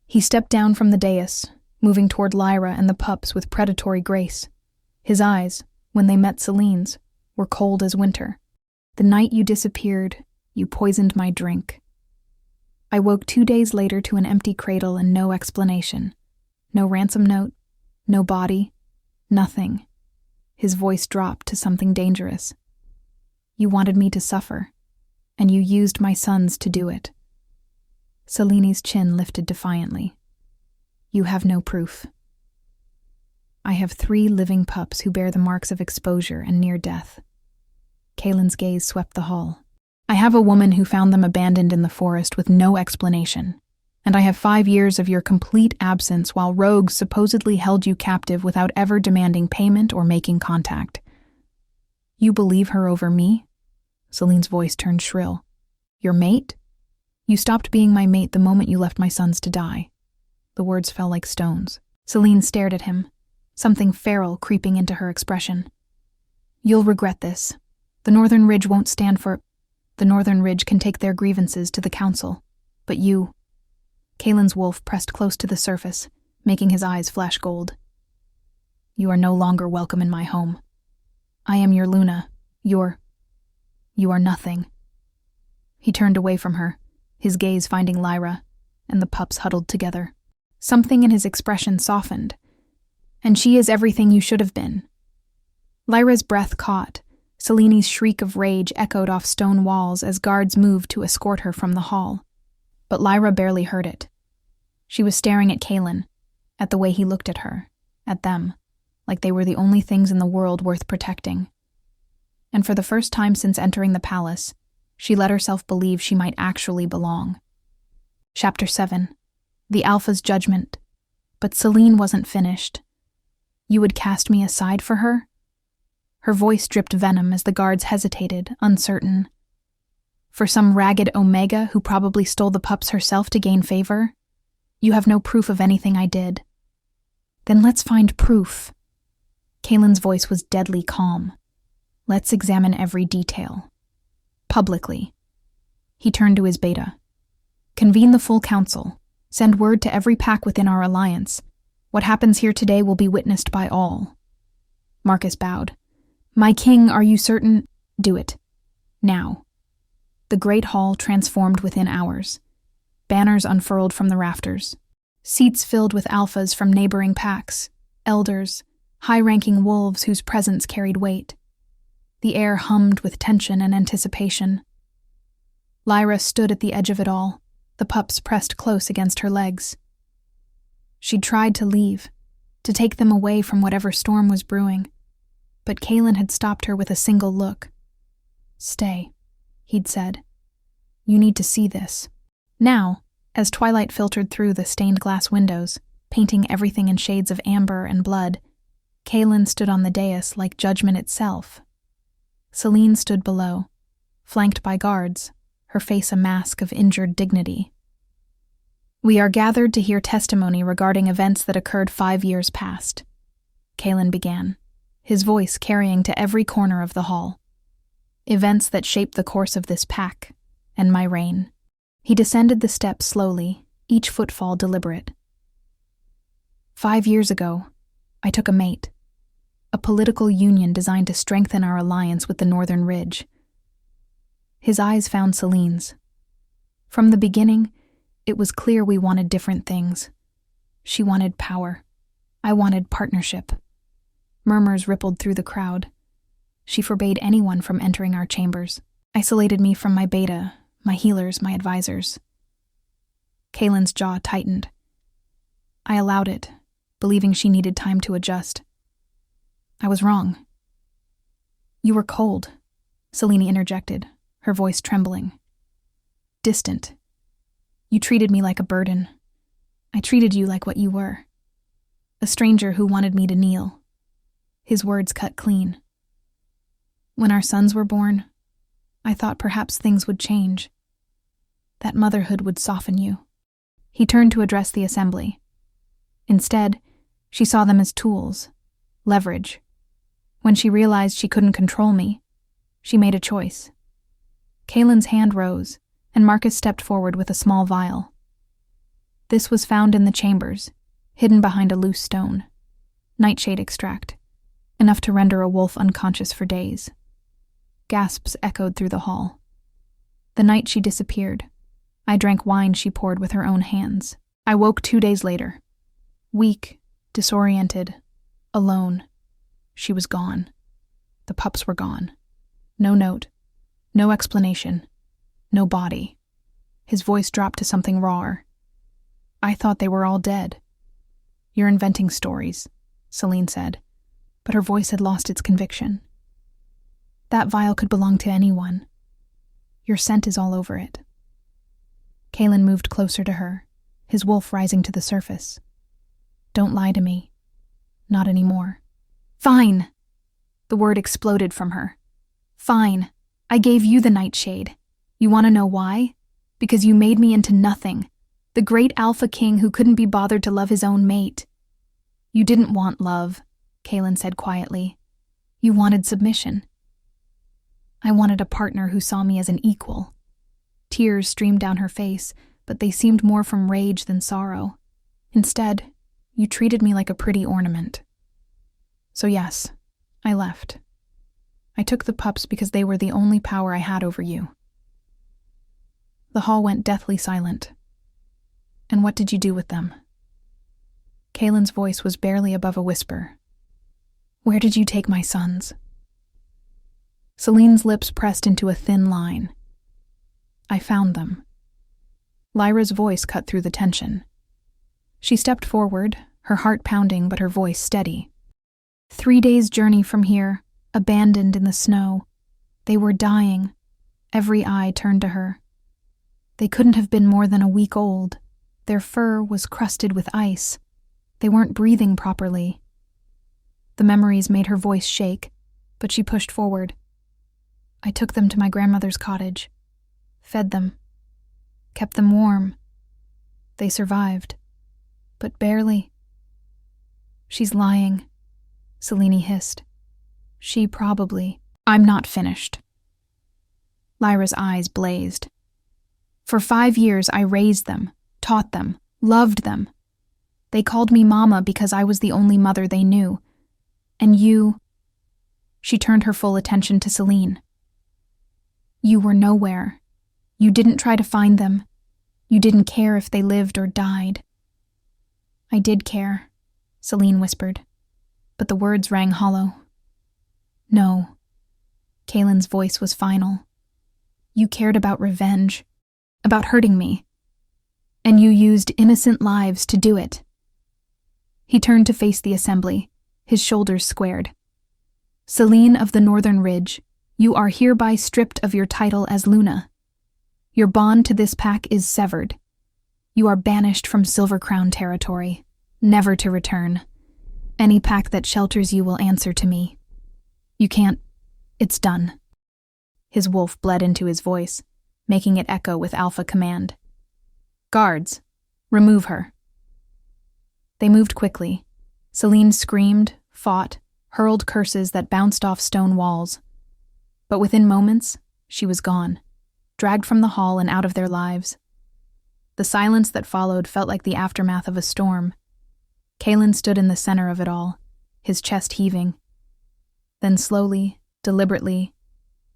A: He stepped down from the dais, moving toward Lyra and the pups with predatory grace. His eyes, when they met Celine's, were cold as winter. "The night you disappeared, you poisoned my drink. I woke 2 days later to an empty cradle and no explanation. No ransom note, no body, nothing." His voice dropped to something dangerous. "You wanted me to suffer, and you used my sons to do it." Celine's chin lifted defiantly. "You have no proof." "I have 3 living pups who bear the marks of exposure and near death." Kaelen's gaze swept the hall. "I have a woman who found them abandoned in the forest with no explanation, and I have 5 years of your complete absence while rogues supposedly held you captive without ever demanding payment or making contact. You believe her over me?" Celine's voice turned shrill. "Your mate? You stopped being my mate the moment you left my sons to die." The words fell like stones. Celine stared at him, something feral creeping into her expression. "You'll regret this. The Northern Ridge won't stand for... The Northern Ridge can take their grievances to the council. But you..." Kaelen's wolf pressed close to the surface, making his eyes flash gold. "You are no longer welcome in my home. I am your Luna. You are nothing." He turned away from her, his gaze finding Lyra, and the pups huddled together. Something in his expression softened. "And she is everything you should have been." Lyra's breath caught. Celine's shriek of rage echoed off stone walls as guards moved to escort her from the hall. But Lyra barely heard it. She was staring at Kaelen, at the way he looked at her, at them, like they were the only things in the world worth protecting. And for the first time since entering the palace, she let herself believe she might actually belong. Chapter 7. The Alpha's Judgment. But Celine wasn't finished. "You would cast me aside for her?" Her voice dripped venom as the guards hesitated, uncertain. "For some ragged Omega who probably stole the pups herself to gain favor? You have no proof of anything I did." "Then let's find proof." Kaelen's voice was deadly calm. "Let's examine every detail. Publicly." He turned to his beta. "Convene the full council. Send word to every pack within our alliance. What happens here today will be witnessed by all." Marcus bowed. "My king, are you certain?" "Do it. Now." The great hall transformed within hours. Banners unfurled from the rafters. Seats filled with alphas from neighboring packs, elders, high-ranking wolves whose presence carried weight. The air hummed with tension and anticipation. Lyra stood at the edge of it all, the pups pressed close against her legs. She'd tried to leave, to take them away from whatever storm was brewing, but Kaelen had stopped her with a single look. "Stay," he'd said. "You need to see this." Now, as twilight filtered through the stained glass windows, painting everything in shades of amber and blood, Kaelen stood on the dais like judgment itself. Celine stood below, flanked by guards, her face a mask of injured dignity. "We are gathered to hear testimony regarding events that occurred 5 years past," Kaelen began, his voice carrying to every corner of the hall. "Events that shaped the course of this pack, and my reign." He descended the steps slowly, each footfall deliberate. 5 years ago, I took a mate. A political union designed to strengthen our alliance with the Northern Ridge. His eyes found Celine's. From the beginning, It was clear we wanted different things. She wanted power. I wanted partnership. Murmurs rippled through the crowd. She forbade anyone from entering our chambers, isolated me from my beta, my healers, my advisors. Kaelen's jaw tightened. I allowed it, believing she needed time to adjust. I was wrong. You were cold, Selene interjected, her voice trembling. Distant. You treated me like a burden. I treated you like what you were. A stranger who wanted me to kneel. His words cut clean. When our sons were born, I thought perhaps things would change. That motherhood would soften you. He turned to address the assembly. Instead, she saw them as tools, leverage. When she realized she couldn't control me, she made a choice. Kaelen's hand rose, and Marcus stepped forward with a small vial. This was found in the chambers, hidden behind a loose stone. Nightshade extract, enough to render a wolf unconscious for days. Gasps echoed through the hall. The night she disappeared, I drank wine she poured with her own hands. I woke 2 days later. Weak, disoriented, alone. She was gone. The pups were gone. No note, no explanation, no body. His voice dropped to something rawer. I thought they were all dead. You're inventing stories, Selene said, but her voice had lost its conviction. That vial could belong to anyone. Your scent is all over it. Kaelen moved closer to her, his wolf rising to the surface. Don't lie to me. Not anymore. Fine! The word exploded from her. Fine. I gave you the nightshade. You want to know why? Because you made me into nothing. The great Alpha King who couldn't be bothered to love his own mate. You didn't want love, Kaelen said quietly. You wanted submission. I wanted a partner who saw me as an equal. Tears streamed down her face, but they seemed more from rage than sorrow. Instead, you treated me like a pretty ornament. So yes, I left. I took the pups because they were the only power I had over you. The hall went deathly silent. And what did you do with them? Kaelen's voice was barely above a whisper. Where did you take my sons? Selene's lips pressed into a thin line. I found them. Lyra's voice cut through the tension. She stepped forward, her heart pounding but her voice steady. 3 days' journey from here, abandoned in the snow. They were dying. Every eye turned to her. They couldn't have been more than a week old. Their fur was crusted with ice. They weren't breathing properly. The memories made her voice shake, but she pushed forward. I took them to my grandmother's cottage, fed them, kept them warm. They survived, but barely. She's lying, Selene hissed. She probably. I'm not finished. Lyra's eyes blazed. For 5 years I raised them, taught them, loved them. They called me Mama because I was the only mother they knew. And you... She turned her full attention to Selene. You were nowhere. You didn't try to find them. You didn't care if they lived or died. I did care, Selene whispered, but the words rang hollow. No. Kaelen's voice was final. You cared about revenge, about hurting me. And you used innocent lives to do it. He turned to face the assembly, his shoulders squared. Selene of the Northern Ridge, you are hereby stripped of your title as Luna. Your bond to this pack is severed. You are banished from Silver Crown territory, never to return. Any pack that shelters you will answer to me. You can't. It's done. His wolf bled into his voice, making it echo with alpha command. Guards, remove her. They moved quickly. Selene screamed, fought, hurled curses that bounced off stone walls. But within moments, she was gone, dragged from the hall and out of their lives. The silence that followed felt like the aftermath of a storm. Kaelen stood in the center of it all, his chest heaving. Then slowly, deliberately,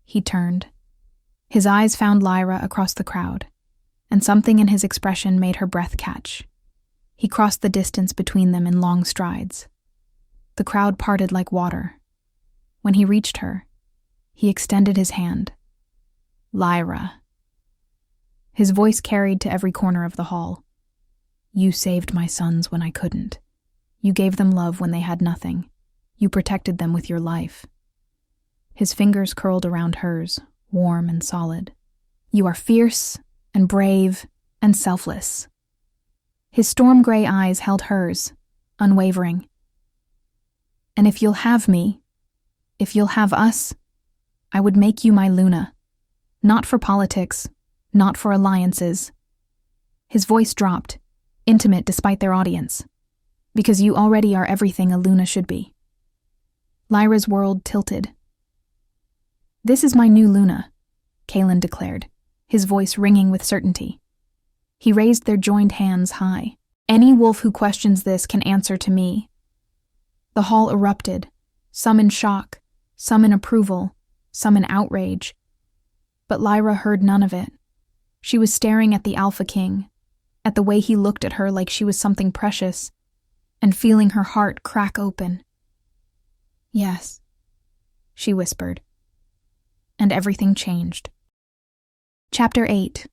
A: he turned. His eyes found Lyra across the crowd, and something in his expression made her breath catch. He crossed the distance between them in long strides. The crowd parted like water. When he reached her, he extended his hand. Lyra. His voice carried to every corner of the hall. You saved my sons when I couldn't. You gave them love when they had nothing. You protected them with your life. His fingers curled around hers, warm and solid. You are fierce and brave and selfless. His storm gray eyes held hers, unwavering. And if you'll have me, if you'll have us, I would make you my Luna. Not for politics, not for alliances. His voice dropped, intimate despite their audience. Because you already are everything a Luna should be. Lyra's world tilted. This is my new Luna, Kaelen declared, his voice ringing with certainty. He raised their joined hands high. Any wolf who questions this can answer to me. The hall erupted, some in shock, some in approval, some in outrage. But Lyra heard none of it. She was staring at the Alpha King, at the way he looked at her like she was something precious, and feeling her heart crack open. Yes, she whispered. And everything changed. Chapter 8.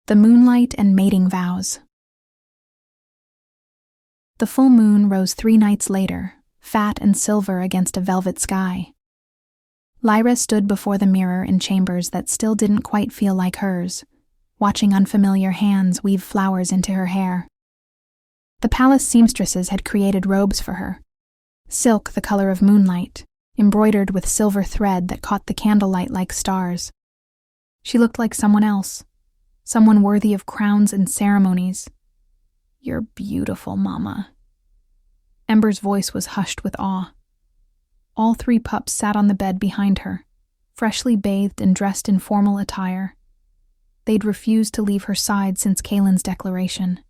A: The Moonlight and Mating Vows. The full moon rose 3 nights later, fat and silver against a velvet sky. Lyra stood before the mirror in chambers that still didn't quite feel like hers, watching unfamiliar hands weave flowers into her hair. The palace seamstresses had created robes for her, silk the color of moonlight, embroidered with silver thread that caught the candlelight like stars. She looked like someone else, someone worthy of crowns and ceremonies. You're beautiful, Mama. Ember's voice was hushed with awe. All 3 pups sat on the bed behind her, freshly bathed and dressed in formal attire. They'd refused to leave her side since Kaelen's declaration.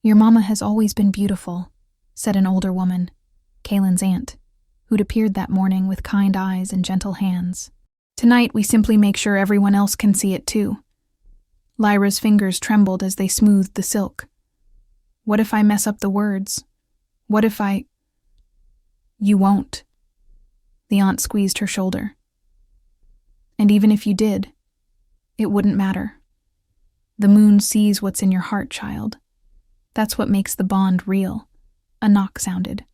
A: Your mama has always been beautiful, said an older woman, Kaelen's aunt, who'd appeared that morning with kind eyes and gentle hands. Tonight we simply make sure everyone else can see it too. Lyra's fingers trembled as they smoothed the silk. What if I mess up the words? What if I... You won't. The aunt squeezed her shoulder. And even if you did, it wouldn't matter. The moon sees what's in your heart, child. That's what makes the bond real. A knock sounded.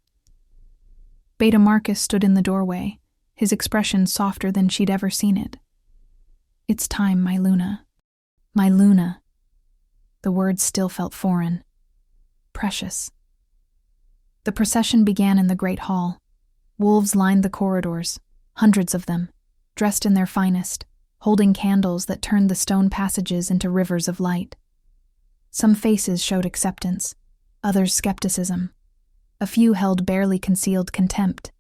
A: Beta Marcus stood in the doorway, his expression softer than she'd ever seen it. It's time, my Luna. My Luna. The words still felt foreign. Precious. The procession began in the great hall. Wolves lined the corridors, hundreds of them, dressed in their finest, holding candles that turned the stone passages into rivers of light. Some faces showed acceptance, others skepticism. A few held barely concealed contempt.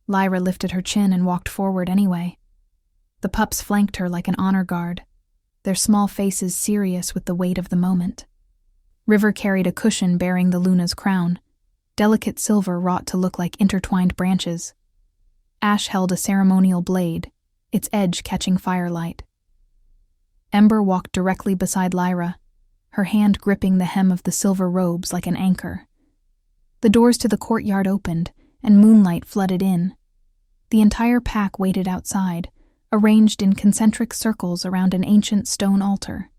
A: Lyra lifted her chin and walked forward anyway. The pups flanked her like an honor guard, their small faces serious with the weight of the moment. River carried a cushion bearing the Luna's crown, delicate silver wrought to look like intertwined branches. Ash held a ceremonial blade, its edge catching firelight. Ember walked directly beside Lyra, her hand gripping the hem of the silver robes like an anchor. The doors to the courtyard opened, and moonlight flooded in. The entire pack waited outside, arranged in concentric circles around an ancient stone altar.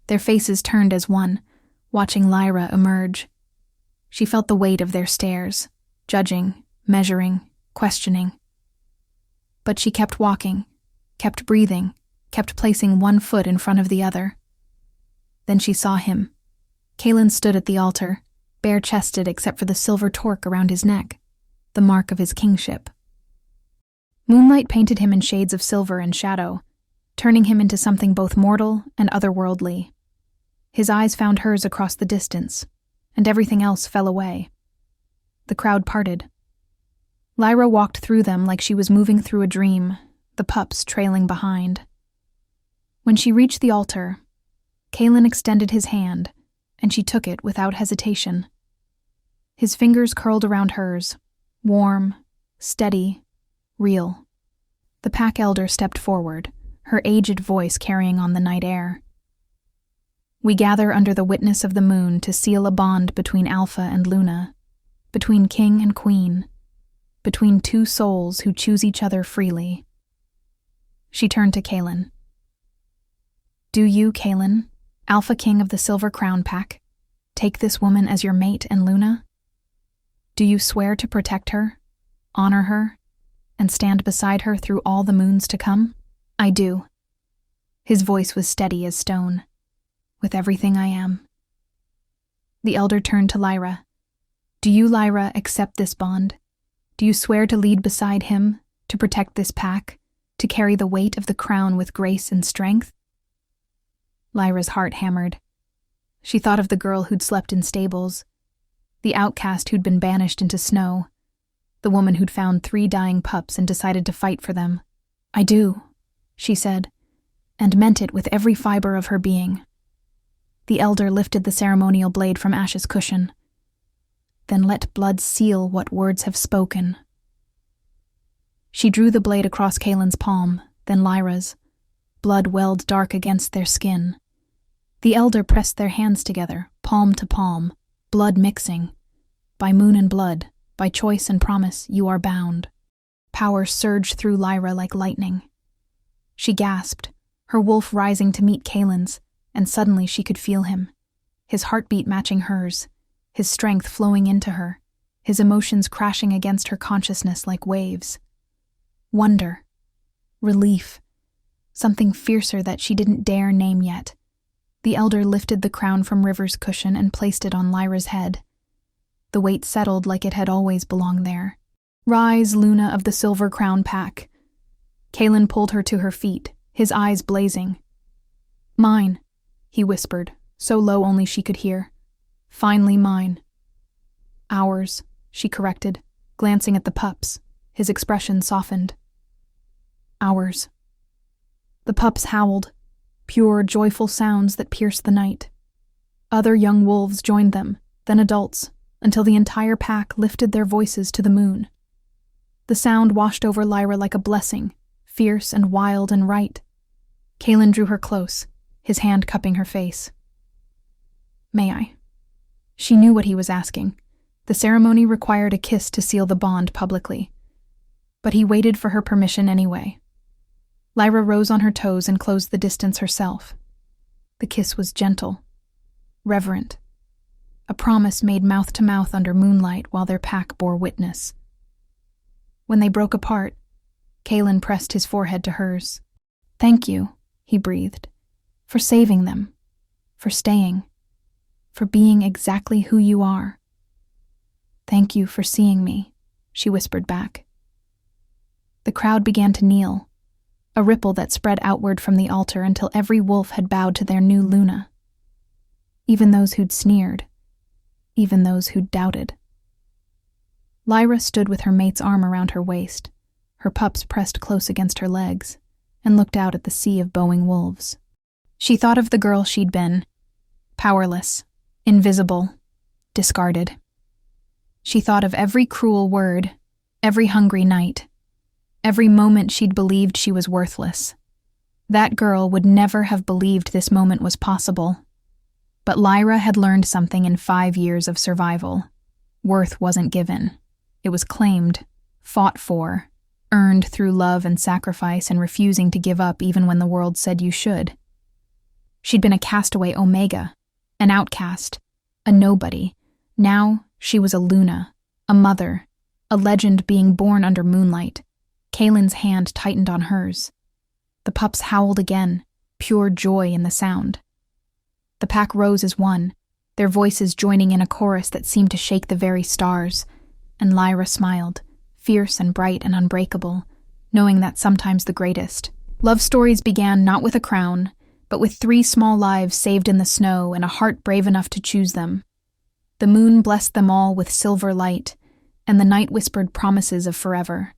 A: Their faces turned as one, watching Lyra emerge. She felt the weight of their stares, judging, measuring, questioning. But she kept walking, kept breathing, kept placing one foot in front of the other. Then she saw him. Kaelen stood at the altar, bare-chested except for the silver torque around his neck, the mark of his kingship. Moonlight painted him in shades of silver and shadow, turning him into something both mortal and otherworldly. His eyes found hers across the distance, and everything else fell away. The crowd parted. Lyra walked through them like she was moving through a dream, the pups trailing behind. When she reached the altar, Kaelen extended his hand, and she took it without hesitation. His fingers curled around hers, warm, steady, real. The pack elder stepped forward, her aged voice carrying on the night air. We gather under the witness of the moon to seal a bond between Alpha and Luna, between king and queen, between two souls who choose each other freely. She turned to Kaelen. Do you, Kaelen, Alpha King of the Silver Crown Pack, take this woman as your mate and Luna? Do you swear to protect her, honor her, and stand beside her through all the moons to come? I do. His voice was steady as stone. With everything I am. The elder turned to Lyra. Do you, Lyra, accept this bond? Do you swear to lead beside him, to protect this pack, to carry the weight of the crown with grace and strength? Lyra's heart hammered. She thought of the girl who'd slept in stables, the outcast who'd been banished into snow, the woman who'd found 3 dying pups and decided to fight for them. I do, she said, and meant it with every fiber of her being. The elder lifted the ceremonial blade from Ash's cushion. Then let blood seal what words have spoken. She drew the blade across Kaelen's palm, then Lyra's. Blood welled dark against their skin. The elder pressed their hands together, palm to palm, blood mixing. By moon and blood, by choice and promise, you are bound. Power surged through Lyra like lightning. She gasped, her wolf rising to meet Kaelen's, and suddenly she could feel him, his heartbeat matching hers, his strength flowing into her, his emotions crashing against her consciousness like waves. Wonder, relief, something fiercer that she didn't dare name yet. The elder lifted the crown from River's cushion and placed it on Lyra's head. The weight settled like it had always belonged there. Rise, Luna of the Silver Crown Pack. Kaelen pulled her to her feet, his eyes blazing. Mine, he whispered, so low only she could hear. Finally mine. Ours, she corrected, glancing at the pups, his expression softened. Ours. The pups howled, pure, joyful sounds that pierced the night. Other young wolves joined them, then adults, until the entire pack lifted their voices to the moon. The sound washed over Lyra like a blessing, fierce and wild and right. Kaelen drew her close, his hand cupping her face. May I? She knew what he was asking. The ceremony required a kiss to seal the bond publicly. But he waited for her permission anyway. Lyra rose on her toes and closed the distance herself. The kiss was gentle, reverent, a promise made mouth to mouth under moonlight while their pack bore witness. When they broke apart, Kaelen pressed his forehead to hers. Thank you, he breathed, for saving them, for staying, for being exactly who you are. Thank you for seeing me, she whispered back. The crowd began to kneel, a ripple that spread outward from the altar until every wolf had bowed to their new Luna. Even those who'd sneered, even those who'd doubted. Lyra stood with her mate's arm around her waist, her pups pressed close against her legs, and looked out at the sea of bowing wolves. She thought of the girl she'd been, powerless, invisible, discarded. She thought of every cruel word, every hungry night, every moment she'd believed she was worthless. That girl would never have believed this moment was possible. But Lyra had learned something in 5 years of survival. Worth wasn't given. It was claimed, fought for, earned through love and sacrifice and refusing to give up even when the world said you should. She'd been a castaway Omega, an outcast, a nobody. Now she was a Luna, a mother, a legend being born under moonlight. Kaelen's hand tightened on hers. The pups howled again, pure joy in the sound. The pack rose as one, their voices joining in a chorus that seemed to shake the very stars, and Lyra smiled, fierce and bright and unbreakable, knowing that sometimes the greatest. Love stories began not with a crown, but with 3 small lives saved in the snow and a heart brave enough to choose them. The moon blessed them all with silver light, and the night whispered promises of forever.